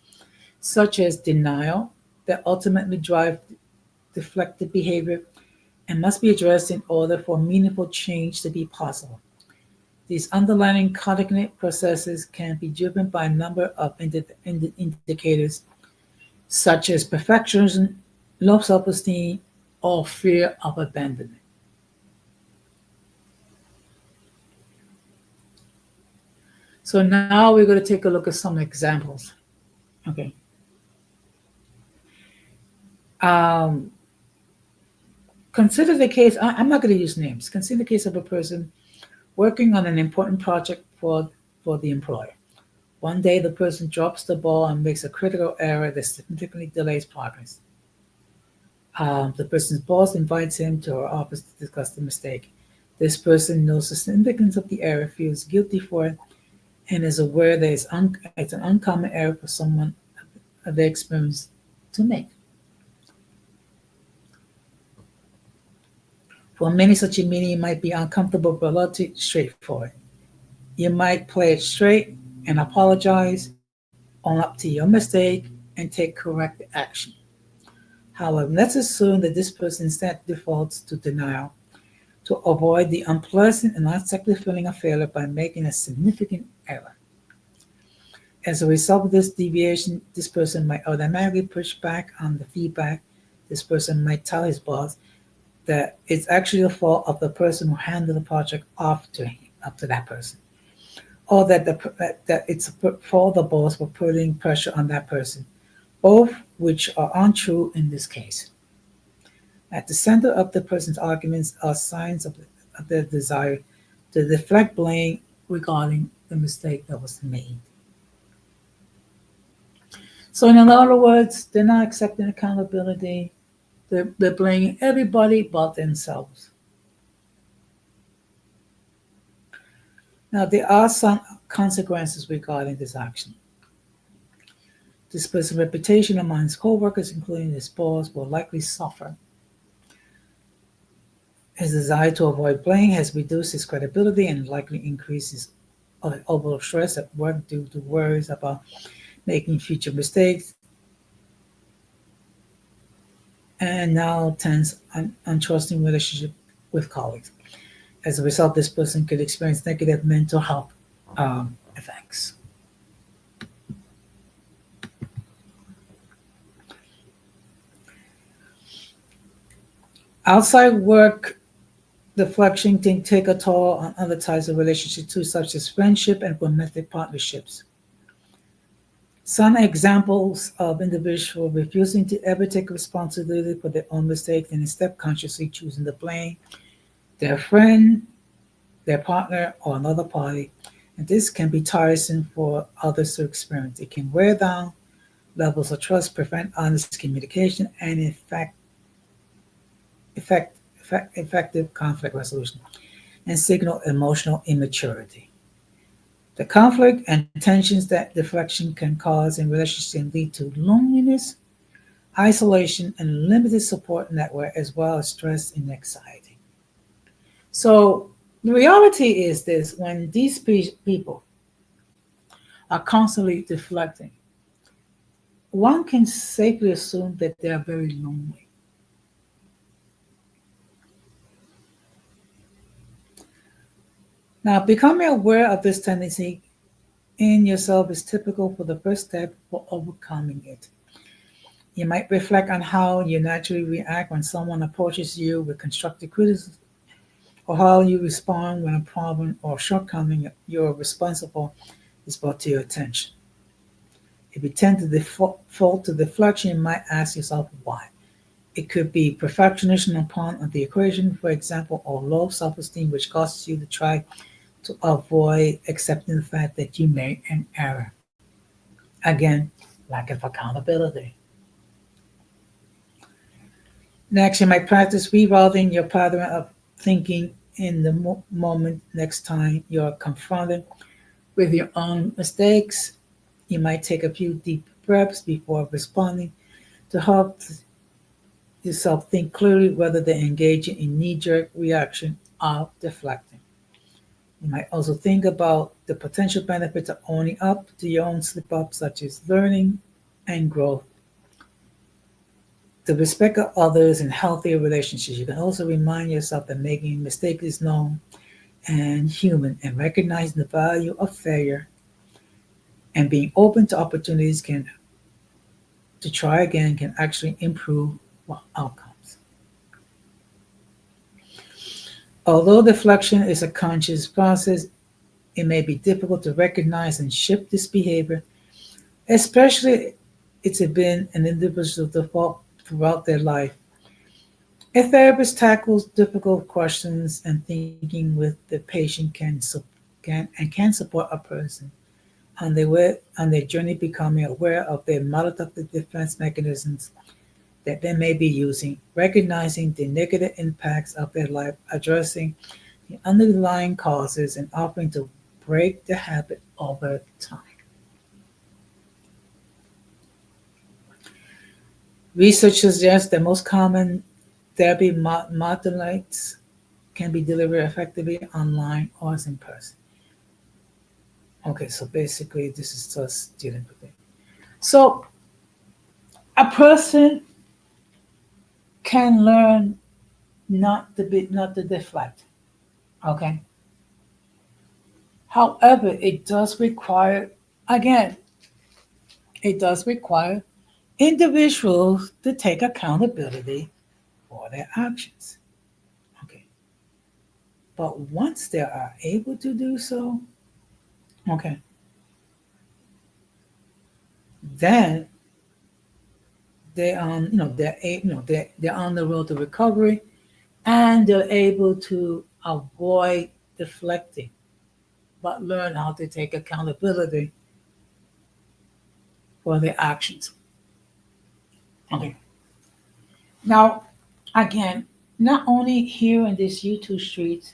such as denial that ultimately drive deflective behavior and must be addressed in order for meaningful change to be possible. These underlying cognitive processes can be driven by a number of indicators such as perfectionism, low self-esteem, or fear of abandonment. So now we're going to take a look at some examples. Okay. Consider the case, I'm not going to use names. Consider the case of a person working on an important project for the employer. One day, the person drops the ball and makes a critical error that significantly delays progress. The person's boss invites him to her office to discuss the mistake. This person knows the significance of the error, feels guilty for it, and is aware that it's an uncommon error for someone of their experience to make. For many, such a meeting might be uncomfortable but relatively straightforward. You might play it straight and apologize, own up to your mistake, and take corrective action. However, let's assume that this person instead defaults to denial to avoid the unpleasant and unacceptable feeling of failure by making a significant error. As a result of this deviation, this person might automatically push back on the feedback. This person might tell his boss that it's actually the fault of the person who handed the project off to that person, or that it's the fault of the boss for putting pressure on that person, both which are untrue in this case. At the center of the person's arguments are signs of their desire to deflect blame regarding the mistake that was made. So in other words, they're not accepting accountability. They're blaming everybody but themselves. Now, there are some consequences regarding this action. This person's reputation among his co-workers, including his boss, will likely suffer. His desire to avoid blame has reduced his credibility and likely increases overall stress at work due to worries about making future mistakes, and now tense untrusting relationship with colleagues. As a result, this person could experience negative mental health effects. Outside work, deflection can take a toll on other types of relationships too, such as friendship and romantic partnerships. Some examples of individuals refusing to ever take responsibility for their own mistakes and instead consciously choosing to blame their friend, their partner, or another party. And this can be tiresome for others to experience. It can wear down levels of trust, prevent honest communication, and in fact, effective conflict resolution and signal emotional immaturity. The conflict and tensions that deflection can cause in relationships can lead to loneliness, isolation, and limited support network, as well as stress and anxiety. So the reality is this: when these people are constantly deflecting, one can safely assume that they are very lonely. Now, becoming aware of this tendency in yourself is typical for the first step for overcoming it. You might reflect on how you naturally react when someone approaches you with constructive criticism, or how you respond when a problem or shortcoming you're responsible is brought to your attention. If you tend to default to deflection, you might ask yourself why. It could be perfectionism on part of the equation, for example, or low self-esteem, which causes you to try to avoid accepting the fact that you made an error. Again, lack of accountability. Next, you might practice rerouting your pattern of thinking in the moment next time you're confronted with your own mistakes. You might take a few deep breaths before responding to help yourself think clearly rather than engaging in knee-jerk reaction of deflecting. You might also think about the potential benefits of owning up to your own slip-ups, such as learning and growth. The respect of others and healthier relationships. You can also remind yourself that making mistakes is known and human, and recognizing the value of failure and being open to opportunities can to try again can actually improve outcomes. Although deflection is a conscious process, it may be difficult to recognize and shift this behavior, especially if it's been an individual's default throughout their life. A therapist tackles difficult questions and thinking with the patient can support a person on their journey becoming aware of their maladaptive defense mechanisms that they may be using, recognizing the negative impacts of their life, addressing the underlying causes, and offering to break the habit over time. Research suggests that most common therapy modalities can be delivered effectively online or as in person. Okay, so basically this is just dealing with it. So a person can learn not to deflect. Okay. However, it does require, again, it does require individuals to take accountability for their actions. Okay. But once they are able to do so, okay, then they're on the road to recovery, and they're able to avoid deflecting, but learn how to take accountability for their actions. Okay. Now, again, not only here in this YouTube streets,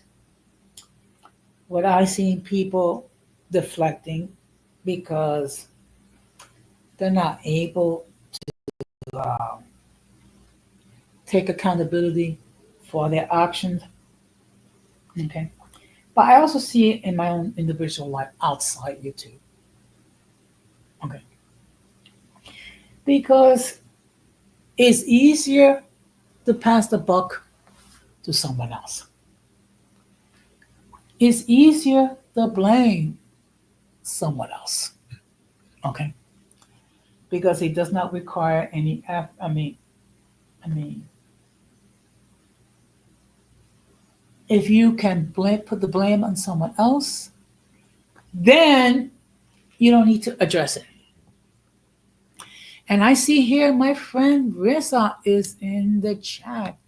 what I see people deflecting because they're not able to take accountability for their actions. Okay. But I also see it in my own individual life outside YouTube. Okay. Because it's easier to pass the buck to someone else. It's easier to blame someone else. Okay. Because it does not require any I mean, if you can put the blame on someone else, then you don't need to address it. And I see here my friend Risa is in the chat.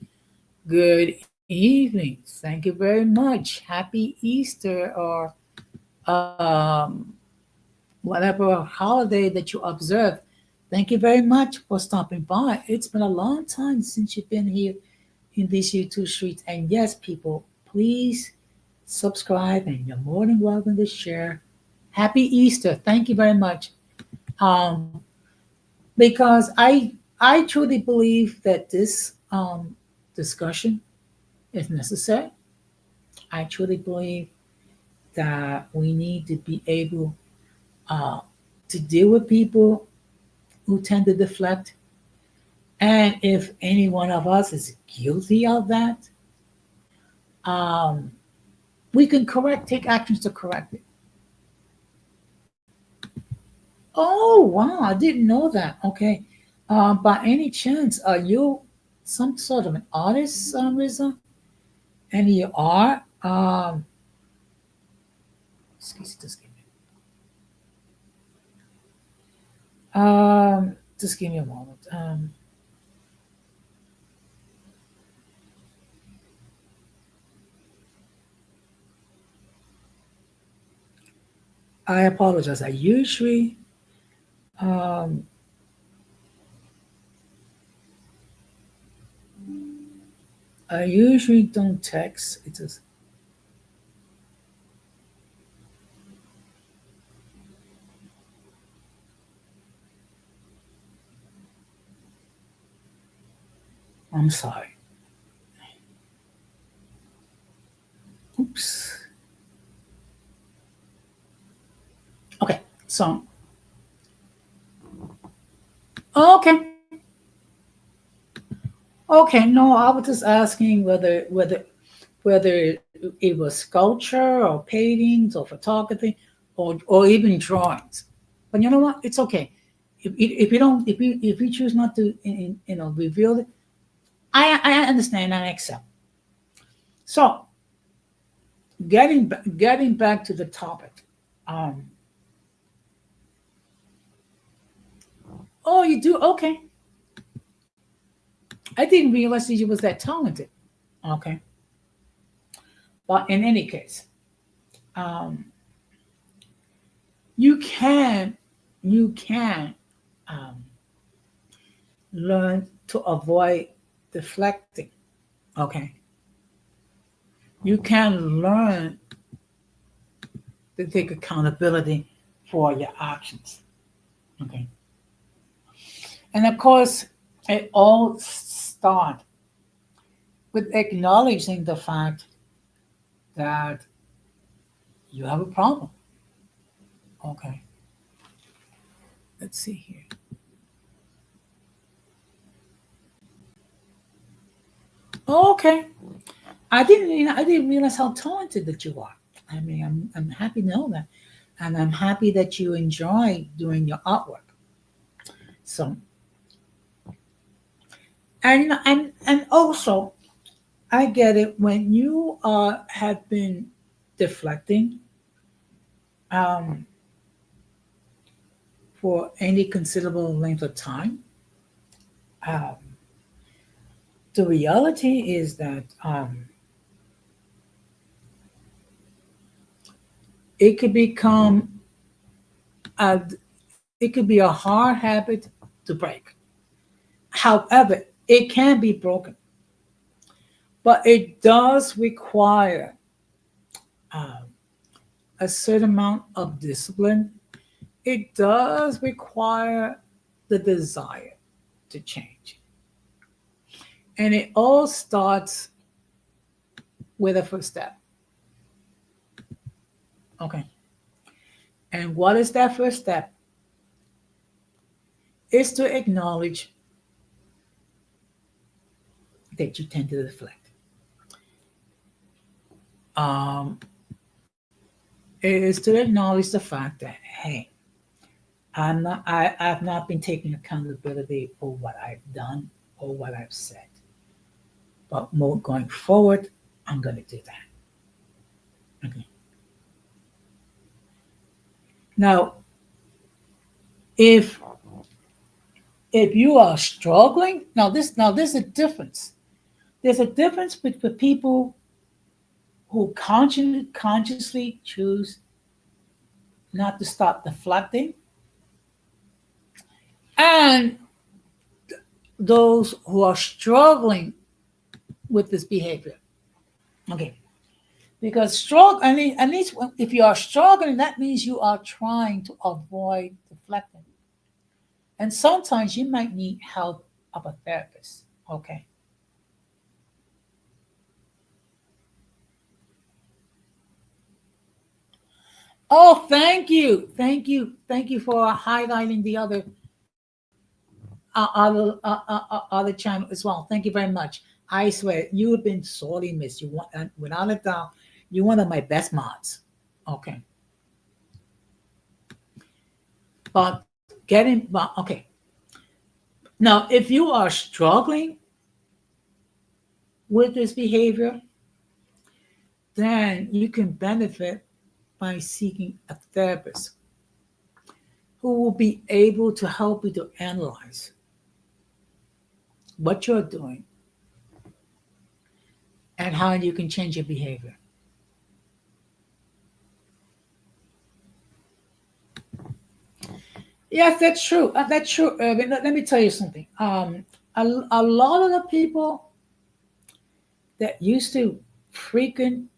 Good evening. Thank you very much. Happy Easter or um, whatever holiday that you observe. Thank you very much for stopping by. It's been a long time since you've been here in these YouTube streets. And yes, people, please subscribe, and you're more than welcome to share. Happy Easter. Thank you very much. Um, because I truly believe that this discussion is necessary. I truly believe that we need to be able uh, to deal with people who tend to deflect. And if any one of us is guilty of that, um, we can take actions to correct it. Oh, wow, I didn't know that. Okay. By any chance, are you some sort of an artist, Riza? And you are? Excuse me, just give me a moment. I apologize. Um, I usually don't text. It just, I'm sorry. Oops. Okay. So, okay. Okay. No, I was just asking whether it was sculpture or paintings or photography or even drawings. But you know what? It's okay. If you don't if you choose not to reveal it, I understand and I accept. So getting back to the topic. Um, oh, you do? Okay. I didn't realize that you was that talented. Okay. But in any case, um, you can you can um, learn to avoid deflecting. Okay. You can learn to take accountability for your actions. Okay. And of course, it all starts with acknowledging the fact that you have a problem. Okay. Let's see here. Okay. I didn't realize how talented that you are. I mean, I'm happy to know that. And I'm happy that you enjoy doing your artwork. So, and also, I get it when you have been deflecting um, for any considerable length of time. Um, the reality is that it could become a, it could be a hard habit to break. However, it can be broken, but it does require um, a certain amount of discipline. It does require the desire to change. And it all starts with a first step. Okay. And what is that first step? Is to acknowledge that you tend to deflect. Um, it is to acknowledge the fact that, hey, I've not been taking accountability for what I've done or what I've said. But more going forward, I'm going to do that. Okay. Now, if you are struggling, now there's a difference. There's a difference between people who consciously choose not to stop deflecting and those who are struggling with this behavior. Okay. Because struggle, at least if you are struggling, that means you are trying to avoid deflecting. And sometimes you might need help of a therapist. Okay. Oh, thank you. Thank you. Thank you for highlighting the other channel as well. Thank you very much. I swear, you have been sorely missed. You want, and without a doubt, you're one of my best mods. Okay. But okay. Now, if you are struggling with this behavior, then you can benefit by seeking a therapist who will be able to help you to analyze what you're doing and how you can change your behavior. Yes, that's true. That's true, Irvin. Let me tell you something. A lot of the people that used to frequent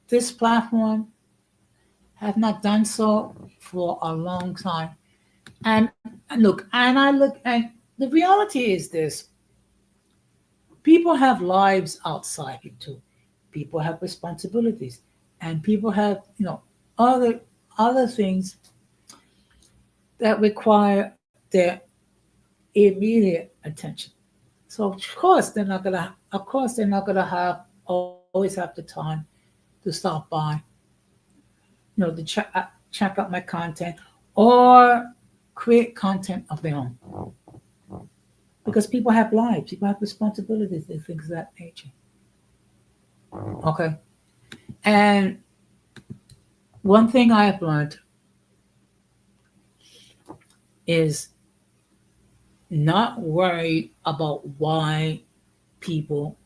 this platform have not done so for a long time. And look, and I look, and the reality is this: people have lives outside you too. People have responsibilities, and people have, other things that require their immediate attention. So of course they're not gonna have always have the time to stop by, to check out my content or create content of their own. Because people have lives, people have responsibilities, and things of that nature. Okay. And one thing I have learned is not worried about why people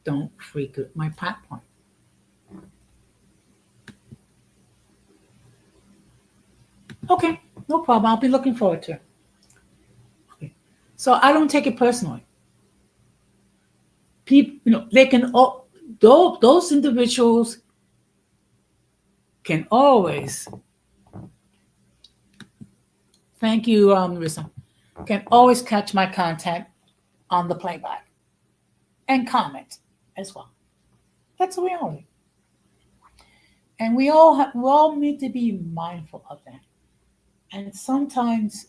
don't frequent my platform. Okay, no problem. I'll be looking forward to it. Okay. So I don't take it personally. People, they can all those individuals can always, thank you, Risa, can always catch my content on the playback and comment as well. That's a reality. And we all need to be mindful of that. And sometimes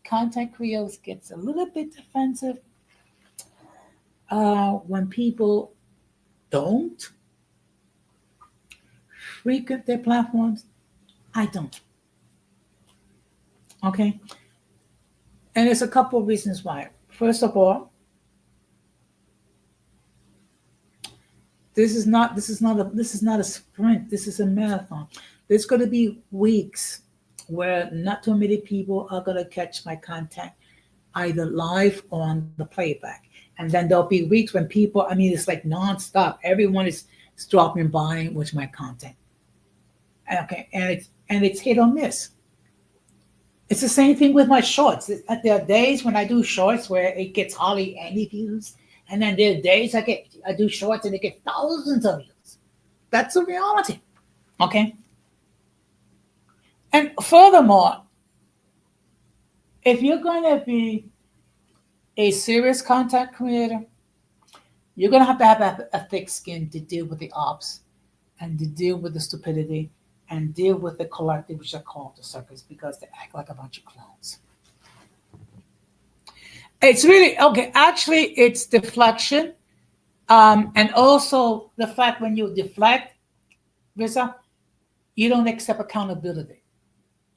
content creators gets a little bit defensive when people don't frequent their platforms. I don't. Okay. And there's a couple of reasons why. First of all, this is not a sprint. This is a marathon. There's going to be weeks where not too many people are going to catch my content either live or on the playback. And then there'll be weeks when people, it's like nonstop. Everyone is dropping by with my content. Okay, and it's hit or miss. It's the same thing with my shorts. There are days when I do shorts where it gets hardly any views, and then there are days I do shorts and it gets thousands of views. That's the reality. Okay. And furthermore, if you're going to be a serious content creator, you're going to have a thick skin to deal with the ops and to deal with the stupidity and deal with the collective, which are called the suckers, because they act like a bunch of clowns. It's really, okay, actually, it's deflection. And also the fact when you deflect, Risa, you don't accept accountability.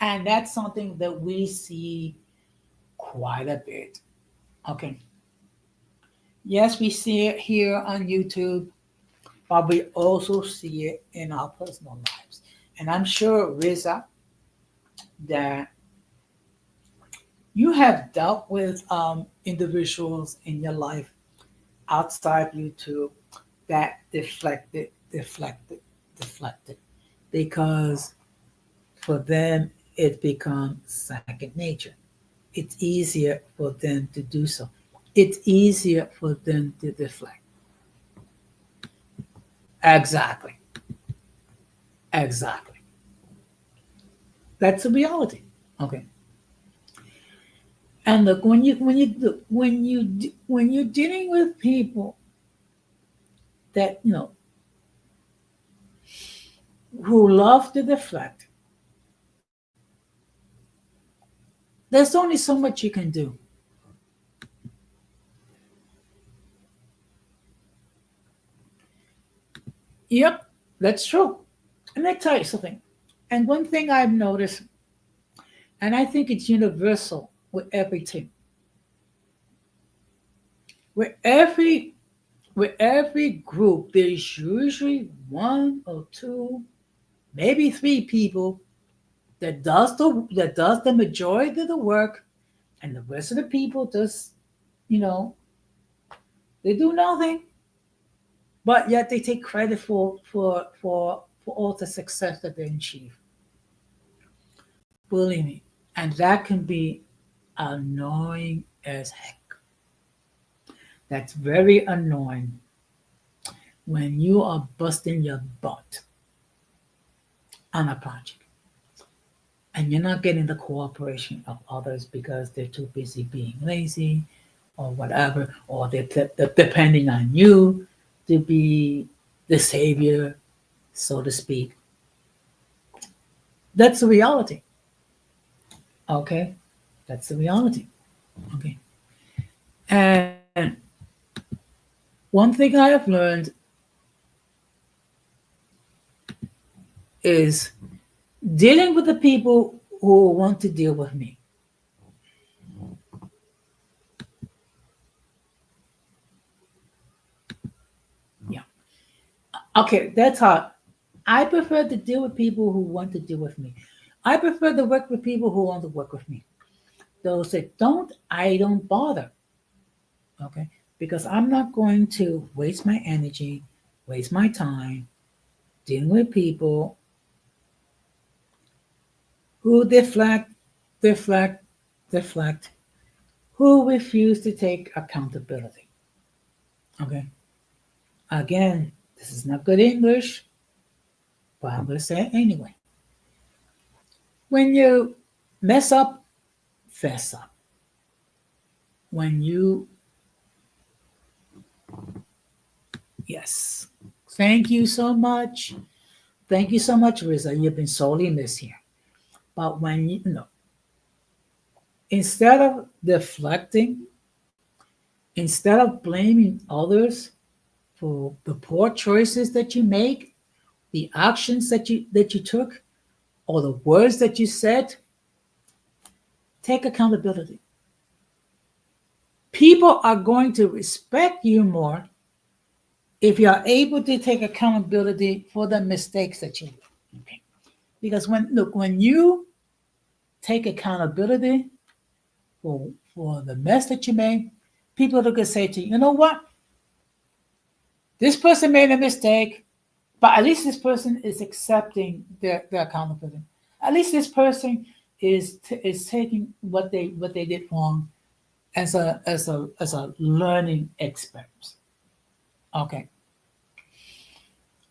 And that's something that we see quite a bit. Okay. Yes, we see it here on YouTube, but we also see it in our personal lives. And I'm sure, Riza, that you have dealt with individuals in your life outside YouTube that deflected, because for them it becomes second nature. It's easier for them to do so. It's easier for them to deflect. Exactly. Exactly. That's the reality. Okay. And look, when you're dealing with people that who love to deflect, there's only so much you can do. Yep, that's true. And let me tell you something. And one thing I've noticed, and I think it's universal with everything, with every with every group, there's usually one or two, maybe three people that does the majority of the work, and the rest of the people just you know they do nothing, but yet they take credit for all the success that they achieve. Believe me, and that can be annoying as heck. That's very annoying when you are busting your butt on a project and you're not getting the cooperation of others because they're too busy being lazy or whatever, or they're depending on you to be the savior, so to speak. That's the reality. Okay? That's the reality. Okay. And one thing I have learned is dealing with the people who want to deal with me. Yeah. Okay, that's hard. I prefer to deal with people who want to deal with me. I prefer to work with people who want to work with me. Those that don't, I don't bother. Okay? Because I'm not going to waste my energy, waste my time dealing with people who deflect, deflect, deflect, who refuse to take accountability. Okay? Again, this is not good English, but I'm going to say it anyway. When you mess up, fess up. When you, yes. Thank you so much. Thank you so much, Riza. You've been sorely missed here. But when instead of deflecting, instead of blaming others for the poor choices that you make, the actions that you took, or the words that you said, take accountability. People are going to respect you more if you are able to take accountability for the mistakes that you make. Okay? Because when you take accountability for the mess that you made, people are going to say to you, you know what? This person made a mistake, but at least this person is accepting their accountability. At least this person is taking what they did wrong as a learning experience. Okay.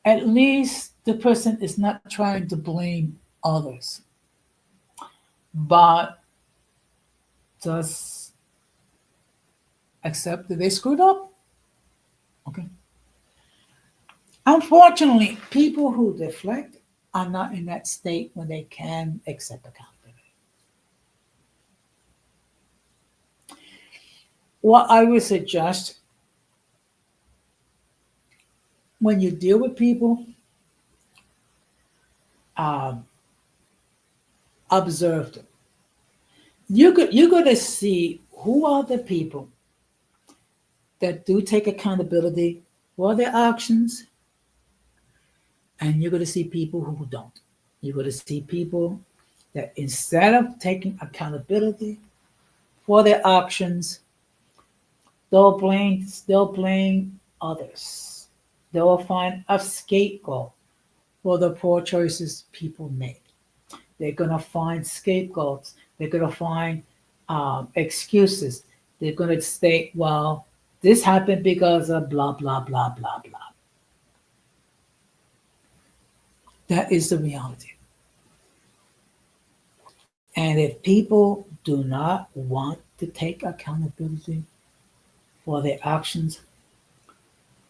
At least the person is not trying to blame others, but just accept that they screwed up. Okay. Unfortunately, people who deflect are not in that state when they can accept accountability. What I would suggest when you deal with people, um, observe them. You're going to see who are the people that do take accountability for their actions, and you're going to see people who don't. You're going to see people that instead of taking accountability for their actions, they'll blame others. They will find a scapegoat for the poor choices people make. They're gonna find scapegoats. They're gonna find excuses. They're gonna state, "Well, this happened because of blah blah blah blah blah." That is the reality. And if people do not want to take accountability for their actions,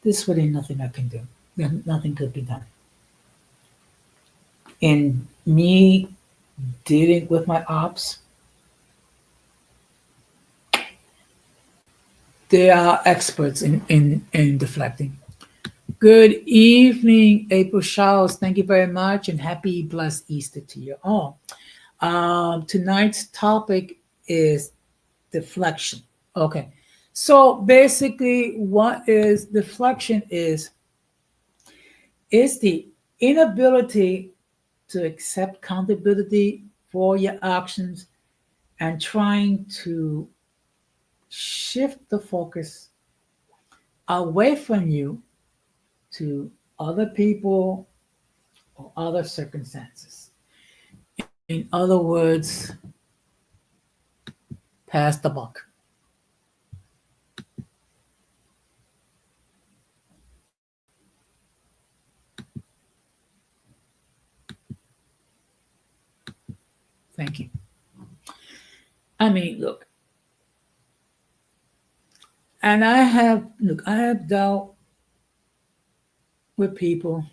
there's really nothing I can do. Nothing could be done. In me dealing with my ops, they are experts in deflecting. Good evening, April Showers. Thank you very much, and happy blessed Easter to you all. Tonight's topic is deflection. Okay, so basically, what is deflection is the inability to accept accountability for your actions and trying to shift the focus away from you to other people or other circumstances. In other words, pass the buck. Thank you. I mean, look, and I have dealt with people,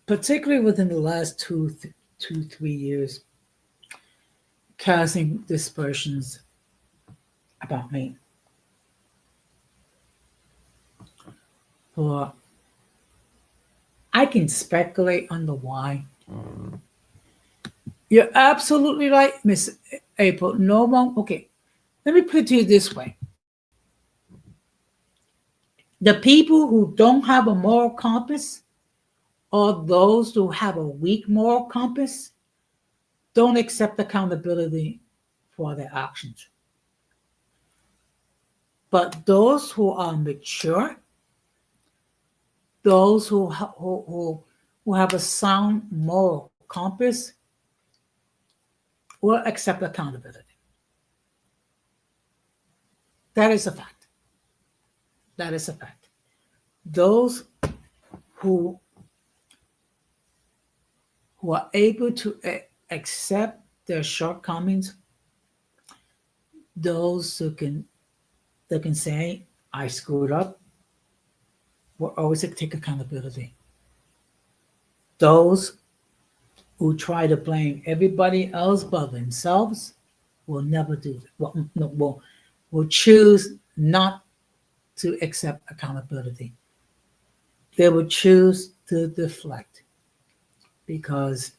particularly within the last 3 years, casting dispersions about me. Or I can speculate on the why. You're absolutely right, Miss April. No one. Okay, let me put it to you this way: the people who don't have a moral compass, or those who have a weak moral compass, don't accept accountability for their actions. But those who are mature, those who have a sound moral compass, will accept accountability. That is a fact. That is a fact. Those who are able to accept their shortcomings, those who can say, I screwed up, will always take accountability. Those who try to blame everybody else but themselves will never do that. Will choose not to accept accountability. They will choose to deflect because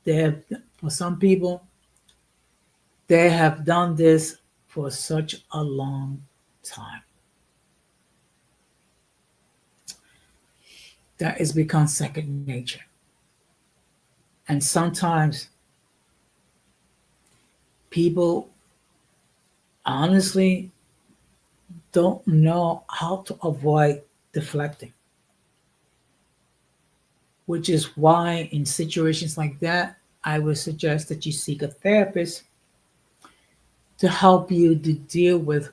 for some people, they have done this for such a long time. That has become second nature. And sometimes people honestly don't know how to avoid deflecting, which is why in situations like that, I would suggest that you seek a therapist to help you to deal with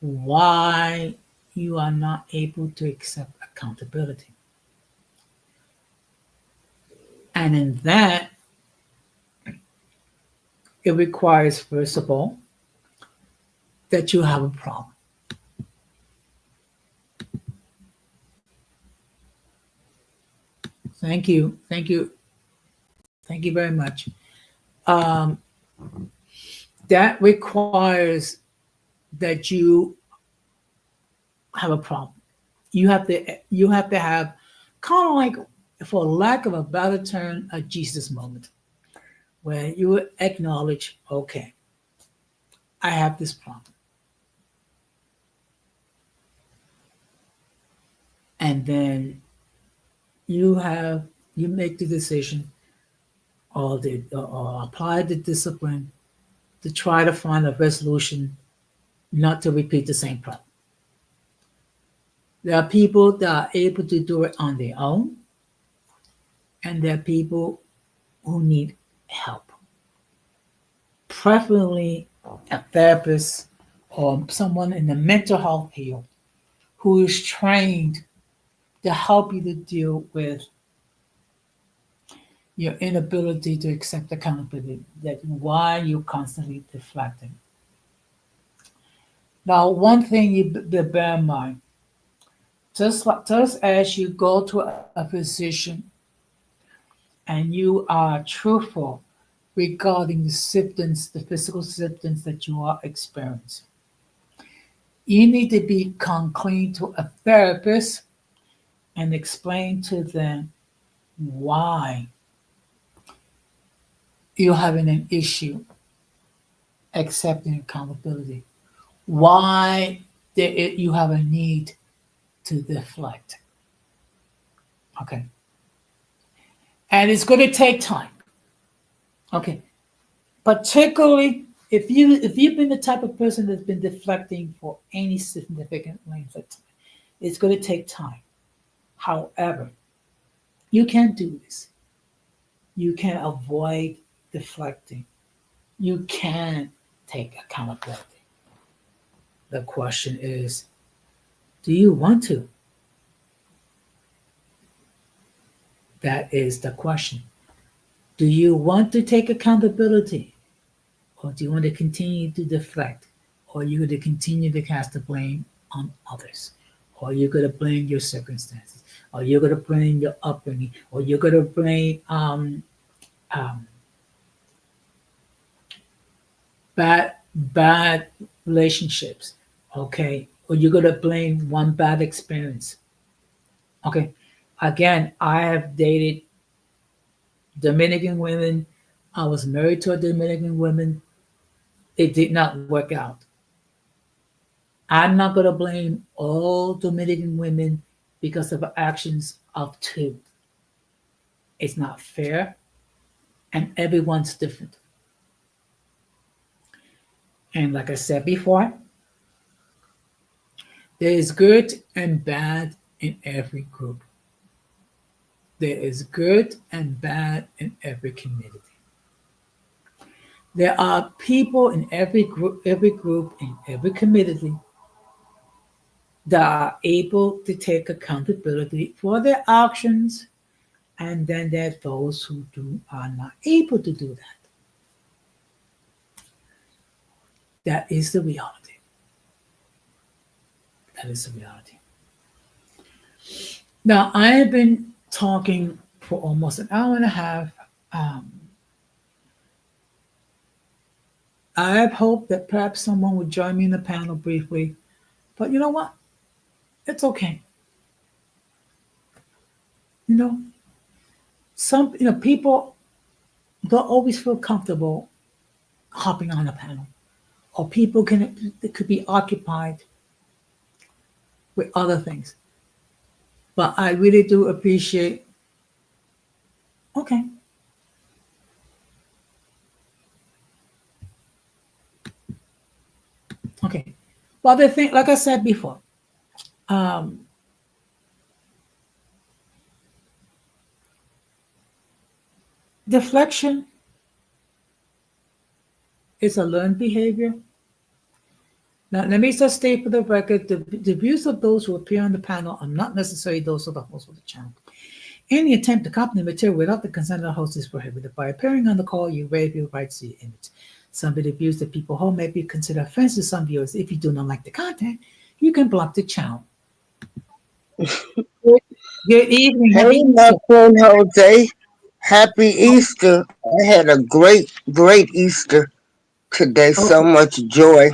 why you are not able to accept accountability. And in that, it requires, first of all, that you have a problem. Thank you. Thank you. Thank you very much. Um, that requires that you have a problem. You have to have kind of like, for lack of a better term, a Jesus moment where you acknowledge, okay, I have this problem. And then you make the decision or apply the discipline to try to find a resolution not to repeat the same problem. There are people that are able to do it on their own, and there are people who need help, preferably a therapist or someone in the mental health field who is trained to help you to deal with your inability to accept accountability, that why you're constantly deflecting. Now, one thing you bear in mind, just as you go to a physician and you are truthful regarding the symptoms, the physical symptoms that you are experiencing, you need to be come clean to a therapist and explain to them why you're having an issue accepting accountability, why you have a need to deflect. Okay. And it's going to take time. Okay. Particularly if you've been the type of person that's been deflecting for any significant length of time, it's going to take time. However, you can do this. You can avoid deflecting. You can take accountability. The question is, do you want to? That is the question. Do you want to take accountability? Or do you want to continue to deflect? Or are you going to continue to cast the blame on others? Or you're going to blame your circumstances? Or you're going to blame your upbringing? Or you're going to blame um, bad relationships? Okay. Or you're going to blame one bad experience? Okay. Again, I have dated Dominican women. I was married to a Dominican woman. It did not work out. I'm not going to blame all Dominican women because of actions of two. It's not fair, and everyone's different. And like I said before, there is good and bad in every group. There is good and bad in every community. There are people in every group, in every community that are able to take accountability for their actions, and then there are those who are not able to do that. That is the reality. That is the reality. Now, I have been talking for almost an hour and a half. Um, I have hoped that perhaps someone would join me in the panel briefly, but you know what? It's okay. You know, people don't always feel comfortable hopping on a panel, or people could be occupied with other things. But I really do appreciate. Okay, okay. Well, the thing, like I said before, um, deflection is a learned behavior. Now, let me just state for the record, the views of those who appear on the panel are not necessarily those of the host of the channel. Any attempt to copy the material without the consent of the host is prohibited. By appearing on the call, you waive your rights to your image. Some of the views that people hold may be considered offensive to some viewers. If you do not like the content, you can block the channel. Good evening. Hey, Happy my Easter. friend Jose. Happy Easter. I had a great Easter today. So Okay. much joy.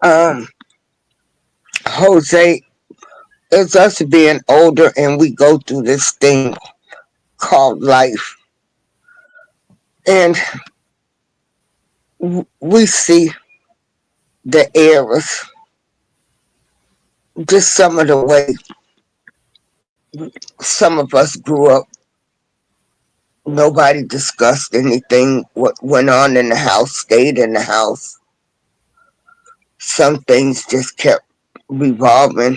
Um, Jose, it's us being older and we go through this thing called life. And we see the errors, just some of the way some of us grew up. Nobody discussed anything. What went on in the house stayed in the house. Some things just kept revolving.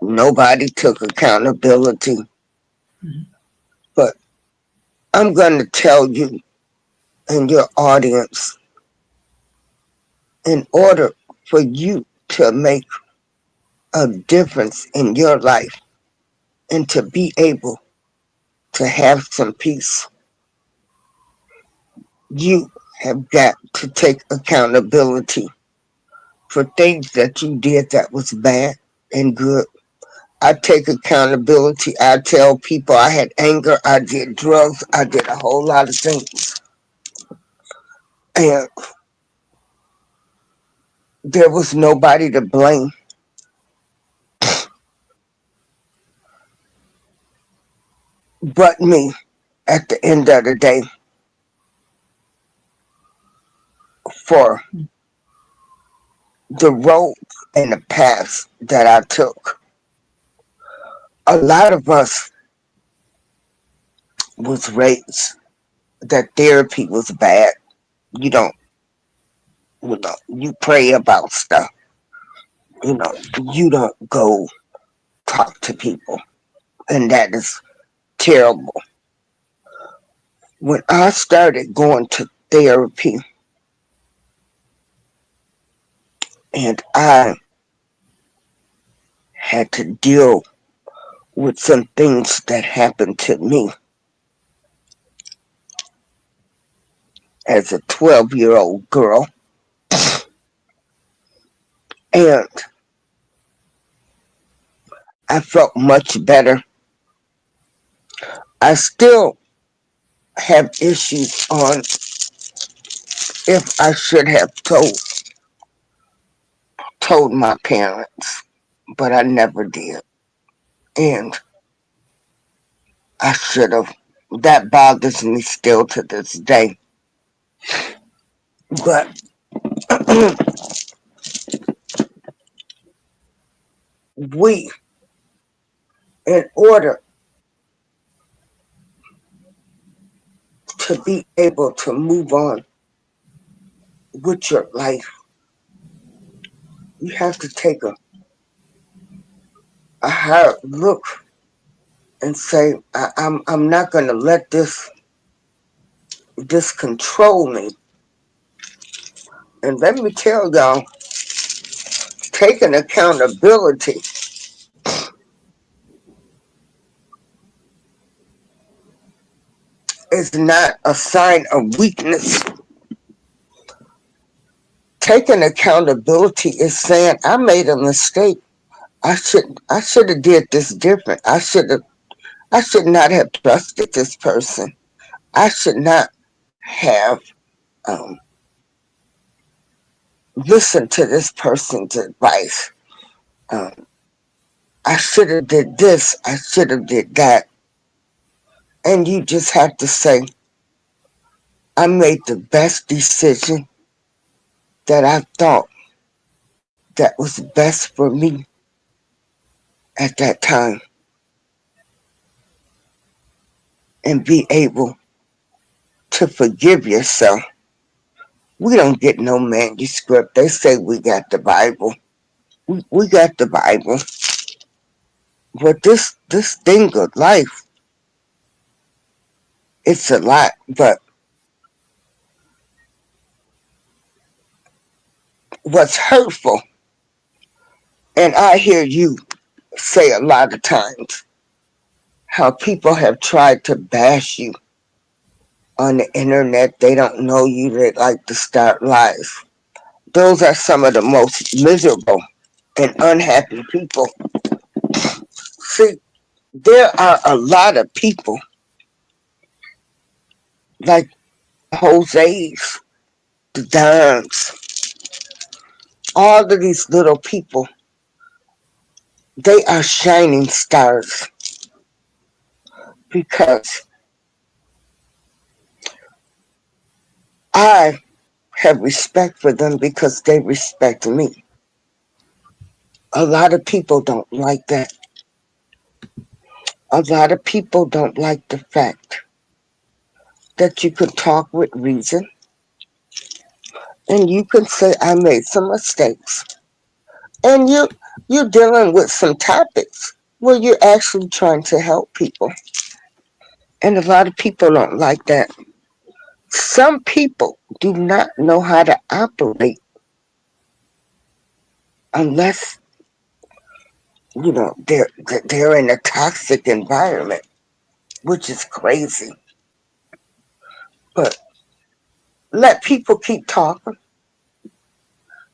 Nobody took accountability. Mhm. But I'm going to tell you and your audience, in order for you to make a difference in your life, and to be able to have some peace, you have got to take accountability for things that you did that was bad and good. I take accountability. I tell people I had anger, I did drugs, I did a whole lot of things. And there was nobody to blame but me at the end of the day for the road and the path that I took. A lot of us was raised that therapy was bad. You don't, you pray about stuff. You know, you don't go talk to people. And that is terrible. When I started going to therapy and I had to deal with some things that happened to me as a 12-year-old girl, and I felt much better. I still have issues on if I should have told my parents, but I never did. And I should have. That bothers me still to this day. But we, in order to be able to move on with your life, you have to take a hard look and say, I'm not gonna let this control me. And let me tell y'all, taking accountability is not a sign of weakness. Taking accountability is saying I made a mistake. I should have did this different. I should not have trusted this person. I should not have um, listened to this person's advice. Um, I should have did this. I should have did that. And you just have to say, I made the best decision that I thought that was best for me at that time, and be able to forgive yourself. We don't get no manuscript. They say we got the Bible. We got the Bible. But this thing of life, it's a lot. But what's hurtful, and I hear you say a lot of times, how people have tried to bash you on the internet. They don't know you. They like to start lies. Those are some of the most miserable and unhappy people. See, there are a lot of people like the Jose's, the Dons, all of these little people. They are shining stars because I have respect for them because they respect me. A lot of people don't like that. A lot of people don't like the fact that you can talk with reason and you can say I made some mistakes. And you're dealing with some topics where you're actually trying to help people. And a lot of people don't like that. Some people do not know how to operate unless You know, they're in a toxic environment, which is crazy. But let people keep talking.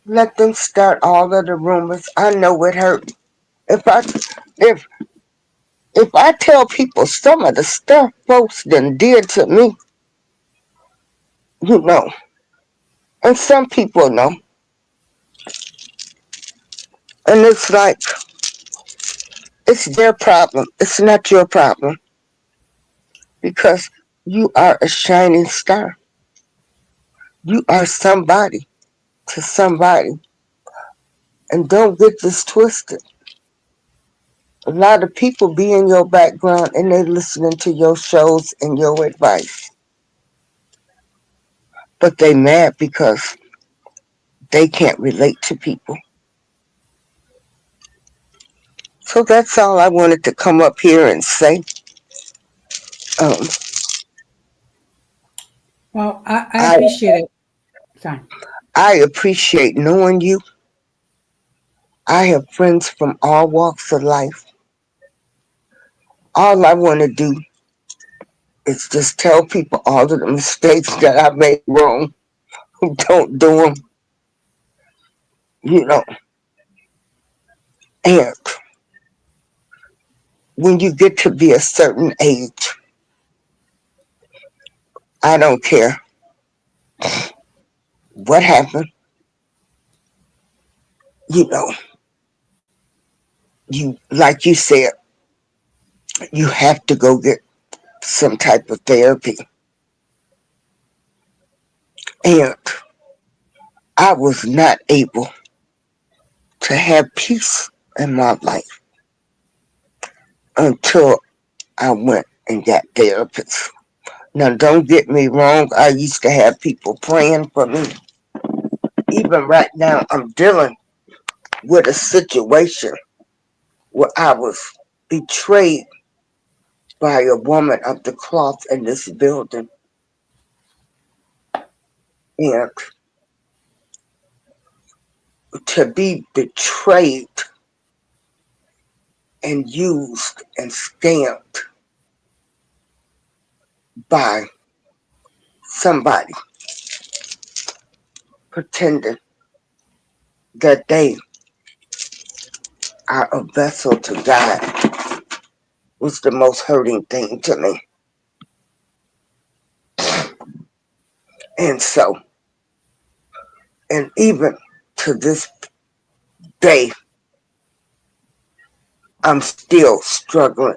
Let them start all of the rumors. I know it hurt. If I if if I tell people some of the stuff folks done did to me, you know, and some people know, and it's like it's their problem. It's not your problem because you are a shining star. You are somebody to somebody, and don't get this twisted. A lot of people be in your background and they listening to your shows and your advice, but they mad because they can't relate to people. So that's all I wanted to come up here and say. Um, Well, I I appreciate it. Sorry. I appreciate knowing you. I have friends from all walks of life. All I want to do is just tell people all of the mistakes that I made wrong. Don't do them, you know. And when you get to be a certain age, I don't care what happened. You know, you like you said, you have to go get some type of therapy. And I was not able to have peace in my life until I went and got therapists. Now, don't get me wrong, I used to have people praying for me. Even right now, I'm dealing with a situation where I was betrayed by a woman of the cloth in this building. And to be betrayed and used and scammed by somebody pretending that they are a vessel to God was the most hurting thing to me. And so, and even to this day, I'm still struggling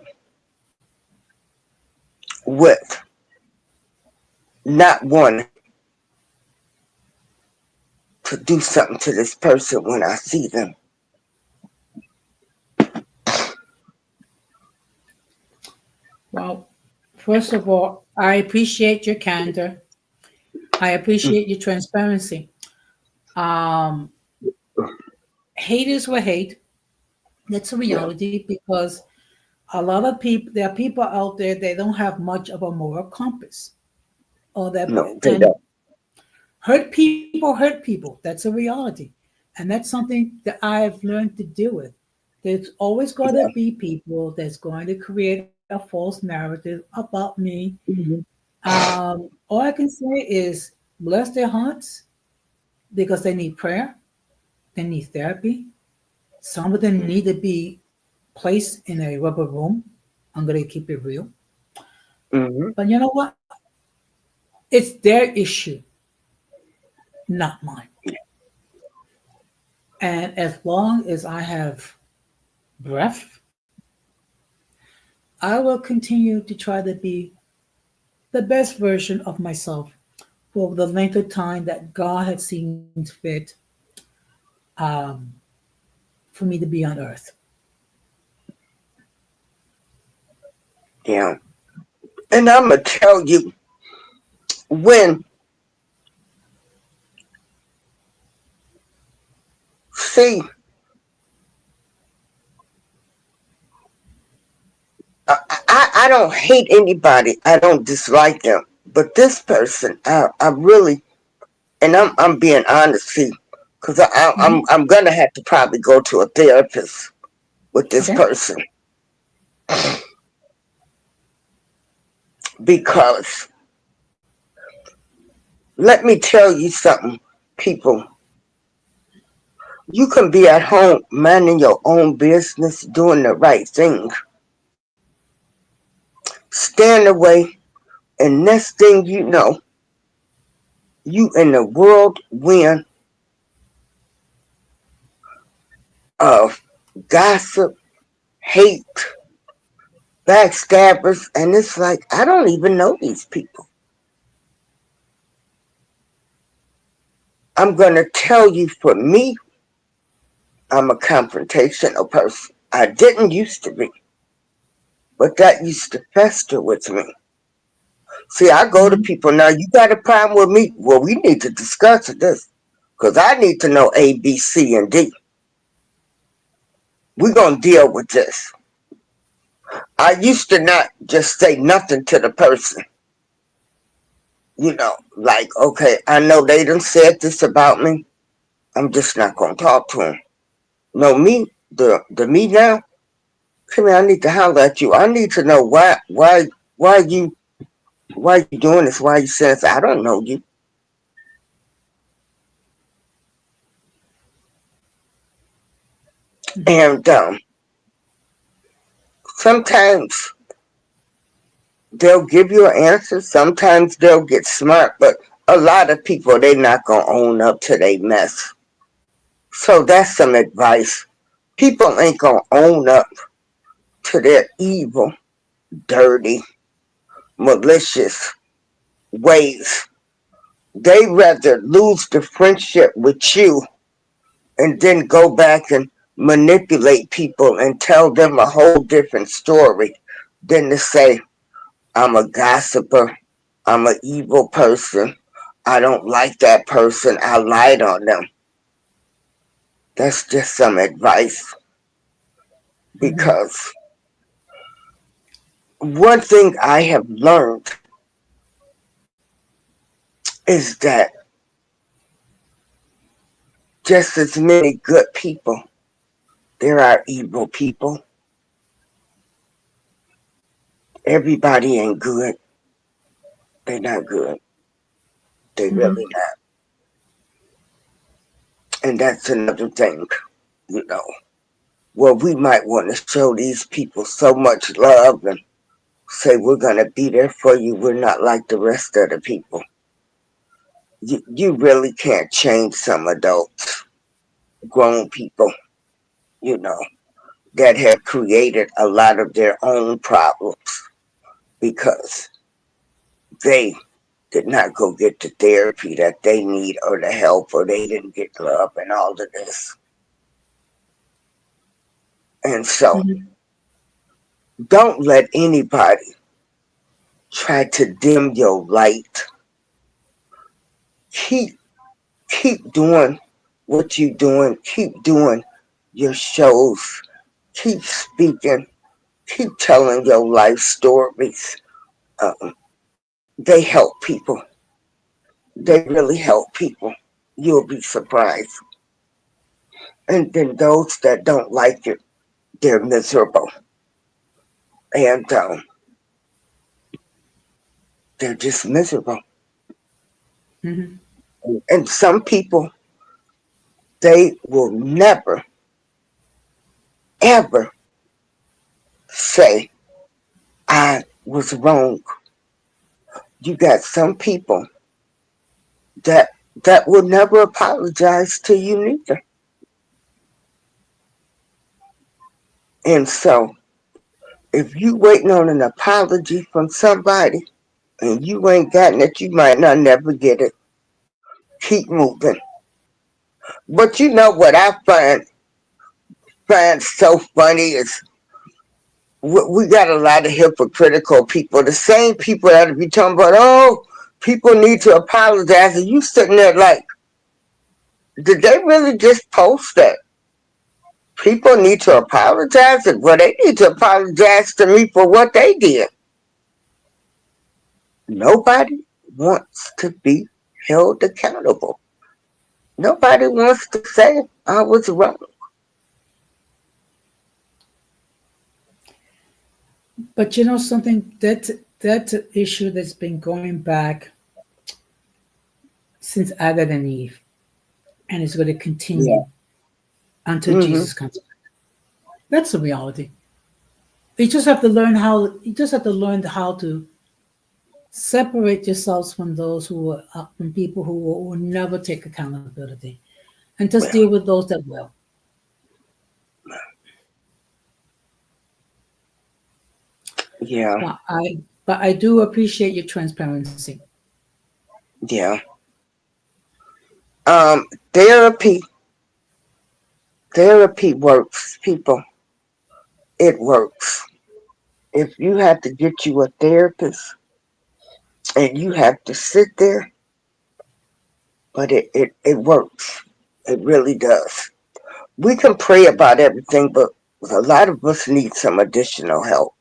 with not wanting to do something to this person when I see them. Well, first of all, I appreciate your candor. I appreciate your transparency. Um, Haters will hate. That's a Yeah, reality because a lot of people, there are people out there, they don't have much of a moral compass, or that, no, they and don't. hurt people. That's a reality. And that's something that I've learned to deal with. There's always going to Yeah. be people that's going to create a false narrative about me. Mhm. All I can say is bless their hearts because they need prayer, they need therapy. Some of them need to be placed in a rubber room. I'm going to keep it real. Mhm. But you know what? It's their issue, not mine. And as long as I have breath, I will continue to try to be the best version of myself for the length of time that God had seen fit um, for me to be on earth. Yeah. And I'm gonna tell you when. See, I don't hate anybody. I don't dislike them. But this person, I really, and I'm being honest, see, because Mhm. I'm gonna have to probably go to a therapist with this Okay. person because let me tell you something, people. You can be at home minding your own business, doing the right thing, stand away, and next thing you know, you in the whirlwind of gossip, hate, backstabbers, and it's like, I don't even know these people. I'm going to tell you, for me, I'm a confrontational person. I didn't used to be, but that used to fester with me. See, I go to Mhm. people now, you got a problem with me? Well, we need to discuss this because I need to know A, B, C, and D. We're going to deal with this. I used to not just say nothing to the person. Like, okay, I know they done said this about me. I'm just not going to talk to them. No, me, the me now, come here, I need to holler at you. I need to know why you doing this? Why you saying this? I don't know you. Mhm. And sometimes they'll give you an answer. Sometimes they'll get smart, but a lot of people, they not going to own up to their mess. So that's some advice. People ain't going to own up to their evil, dirty, malicious ways. They rather lose the friendship with you and then go back and manipulate people and tell them a whole different story than to say, I'm a gossiper, I'm an evil person, I don't like that person, I lied on them. That's just some advice Mhm. because one thing I have learned is that just as many good people, there are evil people. Everybody ain't good. They're not good. They Mhm. really not. And that's another thing, you know. Well, we might want to show these people so much love and say we're gonna be there for you. We're not like the rest of the people. You really can't change some adults, grown people, you know, that have created a lot of their own problems because they did not go get the therapy that they need or the help or they didn't get love and all of this. And so Mhm. don't let anybody try to dim your light. Keep keep doing what you're doing. Keep doing your shows. Keep speaking. Keep telling your life stories. They help people. They really help people. You'll be surprised. And then those that don't like it, they're miserable. And they're just miserable. Mhm. And some people, they will never, ever say, I was wrong. You got some people that will never apologize to you neither. And so if you waiting on an apology from somebody and you ain't gotten it, you might not never get it. Keep moving. But you know what I find so funny is we got a lot of hypocritical people. The same people that be talking about, oh, people need to apologize, and you sitting there like, did they really just post that? People need to apologize, and well, they need to apologize to me for what they did. Nobody wants to be held accountable. Nobody wants to say I was wrong. But you know something, that issue that's been going back since Adam and Eve, and it's going to Yeah. continue until Hmm. Jesus comes. That's the reality. You just have to learn how. You just have to learn how to separate yourselves from those who are from people who will never take accountability, and just deal with those that will. Yeah. But I do appreciate your transparency. Yeah. Um, therapy, therapy works, people. It works. If you have to get you a therapist and you have to sit there, but it works. It really does. We can pray about everything, but a lot of us need some additional help.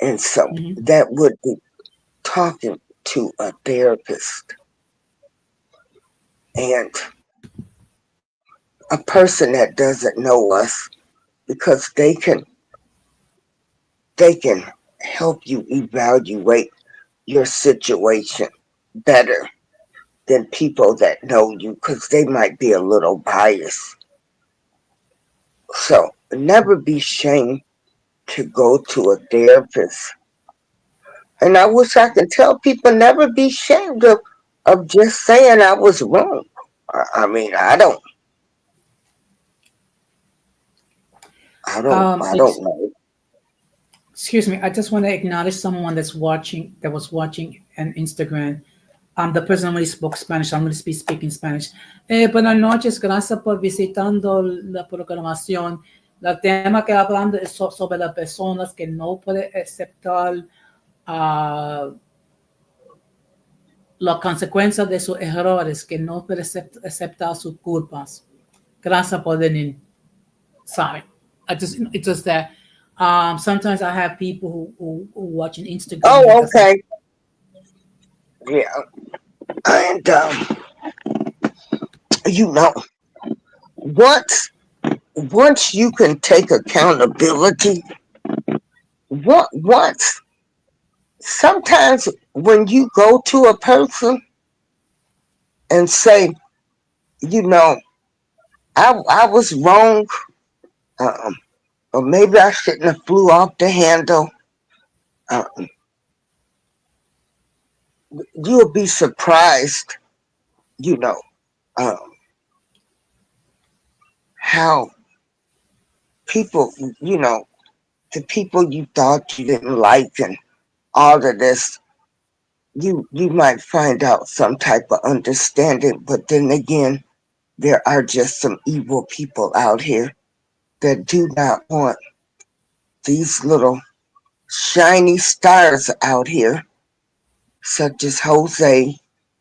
And so Mhm. that would be talking to a therapist and a person that doesn't know us because they can help you evaluate your situation better than people that know you because they might be a little biased. So never be ashamed to go to a therapist. And I wish I could tell people never be ashamed of just saying I was wrong. I mean, I don't It's know. Excuse me. I just want to acknowledge someone that was watching on Instagram. The person only spoke Spanish. I'm going to be speaking Spanish. Buenas noches, gracias por visitando la programación. El tema que hablando es sobre las personas que no pueden aceptar ah, las consecuencias de sus errores, que no pueden aceptar sus culpas. Gracias por venir. Sorry. It's just that sometimes I have people who watching Instagram that Oh, doesn't. okay. Yeah. And you know, once once you can take accountability, once sometimes when you go to a person and say, you know, I was wrong, um, or maybe I shouldn't have flew off the handle. Um, you'll be surprised, you know, um, how people, you know, the people you thought you didn't like and all of this, you might find out some type of understanding. But then again, there are just some evil people out here that do not want these little shiny stars out here, such as Jose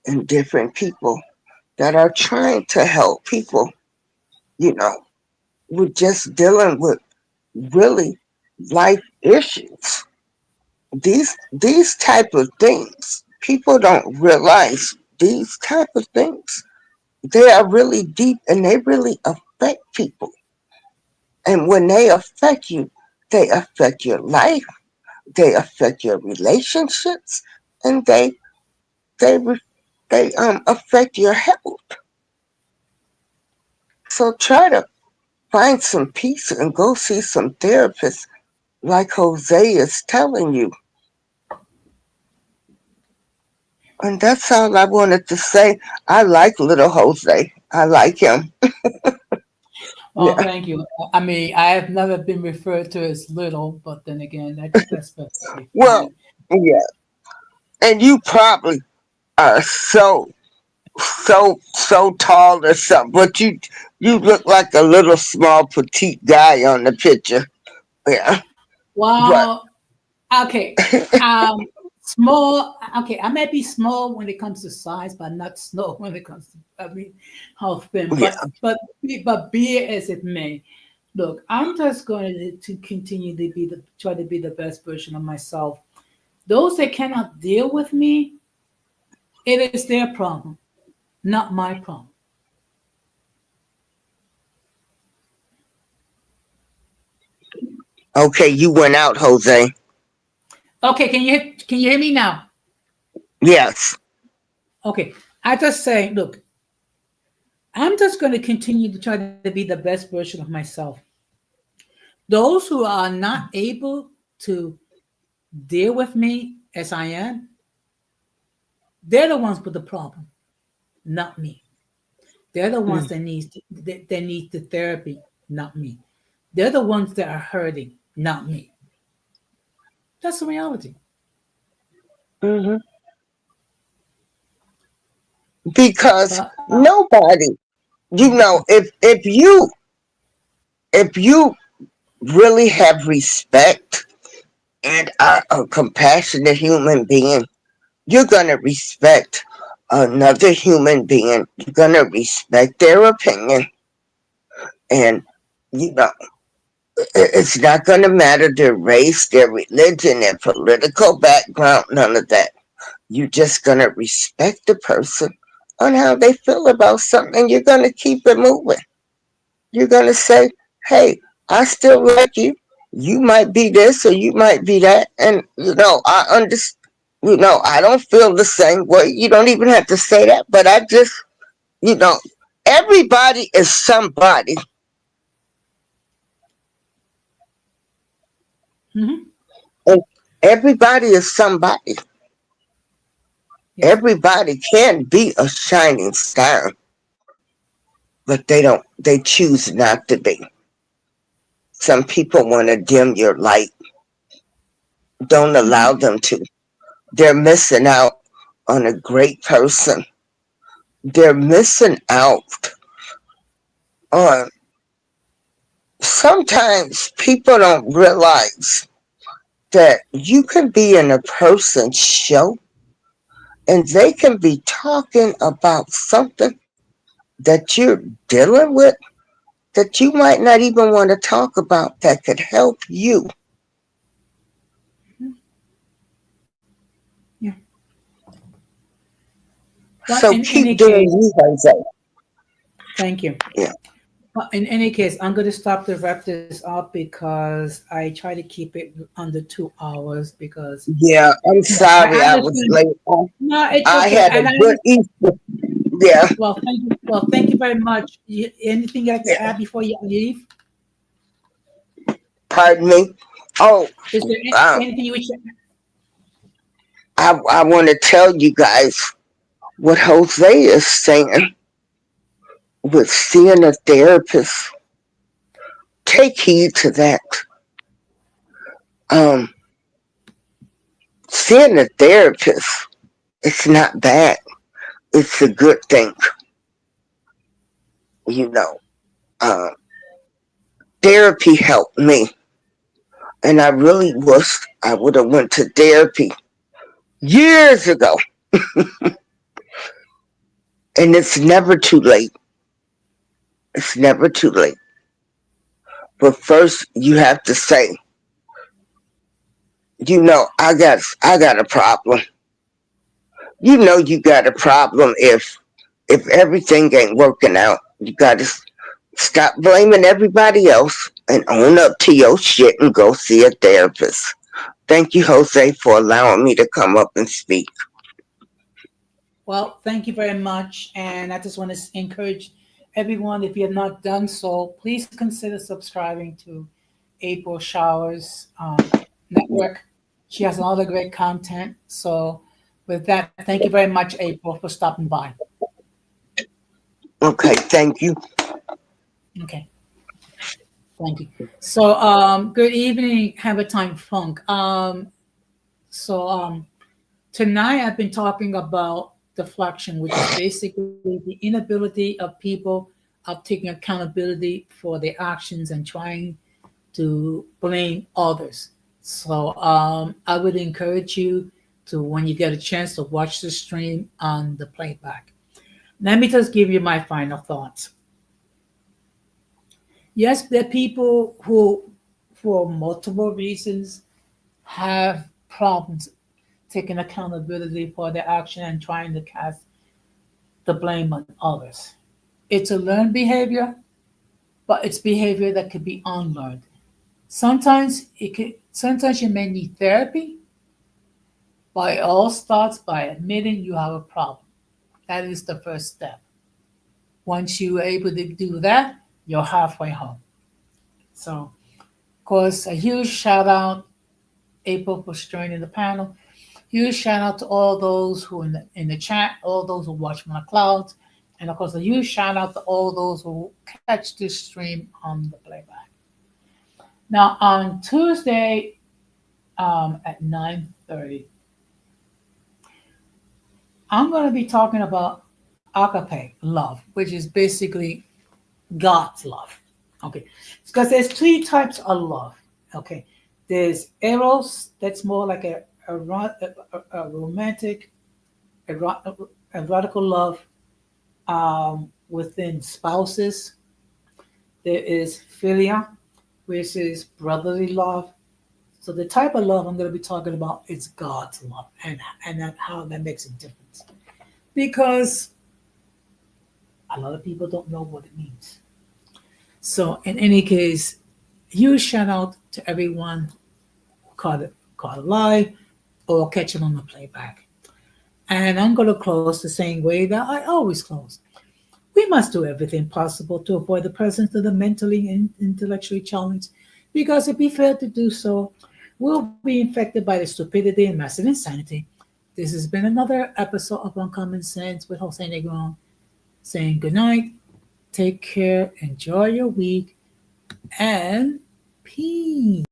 and different people that are trying to help people, you know, with just dealing with really life issues. These type of things, people don't realize these type of things. They are really deep and they really affect people. And when they affect you, they affect your life, they affect your relationships, and they affect your health. So try to find some peace and go see some therapists like Jose is telling you. And that's all I wanted to say. I like little Jose. I like him. Oh, Yeah. thank you. I mean, I have never been referred to as little, but then again, that's perfectly Well, fine. yeah. And you probably are so tall or something, but you look like a little small petite guy on the picture. Yeah. But Well, okay. Um, Small. Okay, I may be small when it comes to size, but not small when it comes to how thin. yeah. But be it as it may, look, I'm just going to continue to try to be the best version of myself. Those that cannot deal with me, it is their problem, not my problem. Okay, you went out, Jose. Okay, can you hear me now? Yes. Okay, I just say, look, I'm just going to continue to try to be the best version of myself. Those who are not able to deal with me as I am, they're the ones with the problem, not me. They're the ones that need the therapy, not me. They're the ones that are hurting, not me. That's the reality. Mm-hmm. Because But nobody, if you really have respect and are a compassionate human being, you're gonna respect another human being. You're gonna respect their opinion, and you know it's not gonna matter their race, their religion, their political background, none of that. You're just gonna respect the person on how they feel about something. You're gonna keep it moving. You're gonna say, "Hey, I still like you. You might be this or you might be that," and I understand. I don't feel the same way. You don't even have to say that, but I just, you know, everybody is somebody, mhm, and everybody is somebody. yes. Everybody can be a shining star, but they don't. They choose not to be. Some people want to dim your light. Don't allow Mhm. them to. They're missing out on a great person. They're missing out on. Sometimes people don't realize that you can be in a person's show and they can be talking about something that you're dealing with that you might not even want to talk about that could help you. Yeah. But So in keep any doing case, you, Jose. thank you. Yeah. But in any case, I'm going to stop to wrap this up because I try to keep it under 2 hours because Yeah, I'm sorry I I was understand. late. No, it's I okay, had a and I good understand. Easter. Yeah, Well, thank you. Well, thank you very much. Anything you'd like to yeah. add before you leave? Pardon me. Oh, Is there um, anything you wish? I want to tell you guys what Jose is saying with seeing a therapist. Take heed to that. Um, Seeing a therapist, it's not bad. It's a good thing, you know. Um, Therapy helped me, and I really wish I would have went to therapy years ago. And it's never too late. It's never too late. But first, you have to say, I got a problem. You got a problem if everything ain't working out. You got to stop blaming everybody else and own up to your shit and go see a therapist. Thank you, Jose, for allowing me to come up and speak. Well, thank you very much, and I just want to encourage everyone. If you have not done so, please consider subscribing to April Showers Network. She has a lot of great content. So, with that, thank you very much, April, for stopping by. Okay, thank you. Okay. Thank you. So, good evening, Have a Time Funk. So, tonight I've been talking about deflection, which is basically the inability of people of taking accountability for their actions and trying to blame others. So, I would encourage you to, when you get a chance, to watch the stream on the playback. Let me just give you my final thoughts. Yes, there are people who, for multiple reasons, have problems taking accountability for their action and trying to cast the blame on others. It's a learned behavior, but it's behavior that could be unlearned. Sometimes you may need therapy, But it all starts by admitting you have a problem. That is the first step. Once you're able to do that, you're halfway home. So, of course, a huge shout out, April, for joining the panel. Huge shout out to all those who in the chat, all those who watch from the clouds, and of course a huge shout out to all those who catch this stream on the playback. Now on Tuesday at 9:30, I'm going to be talking about agape love, which is basically God's love. Okay, because there's three types of love. Okay, there's eros, that's more like a romantic, erotical love within spouses. There is philia, which is brotherly love. So the type of love I'm going to be talking about is God's love, and how that makes a difference. Because a lot of people don't know what it means. So in any case, huge shout out to everyone who caught live or catch it on the playback. And I'm going to close the same way that I always close. We must do everything possible to avoid the presence of the mentally and intellectually challenged, because if we fail to do so, we'll be infected by the stupidity and massive insanity. This has been another episode of Uncommon Sense with Jose Negron, saying good night, take care, enjoy your week, and peace.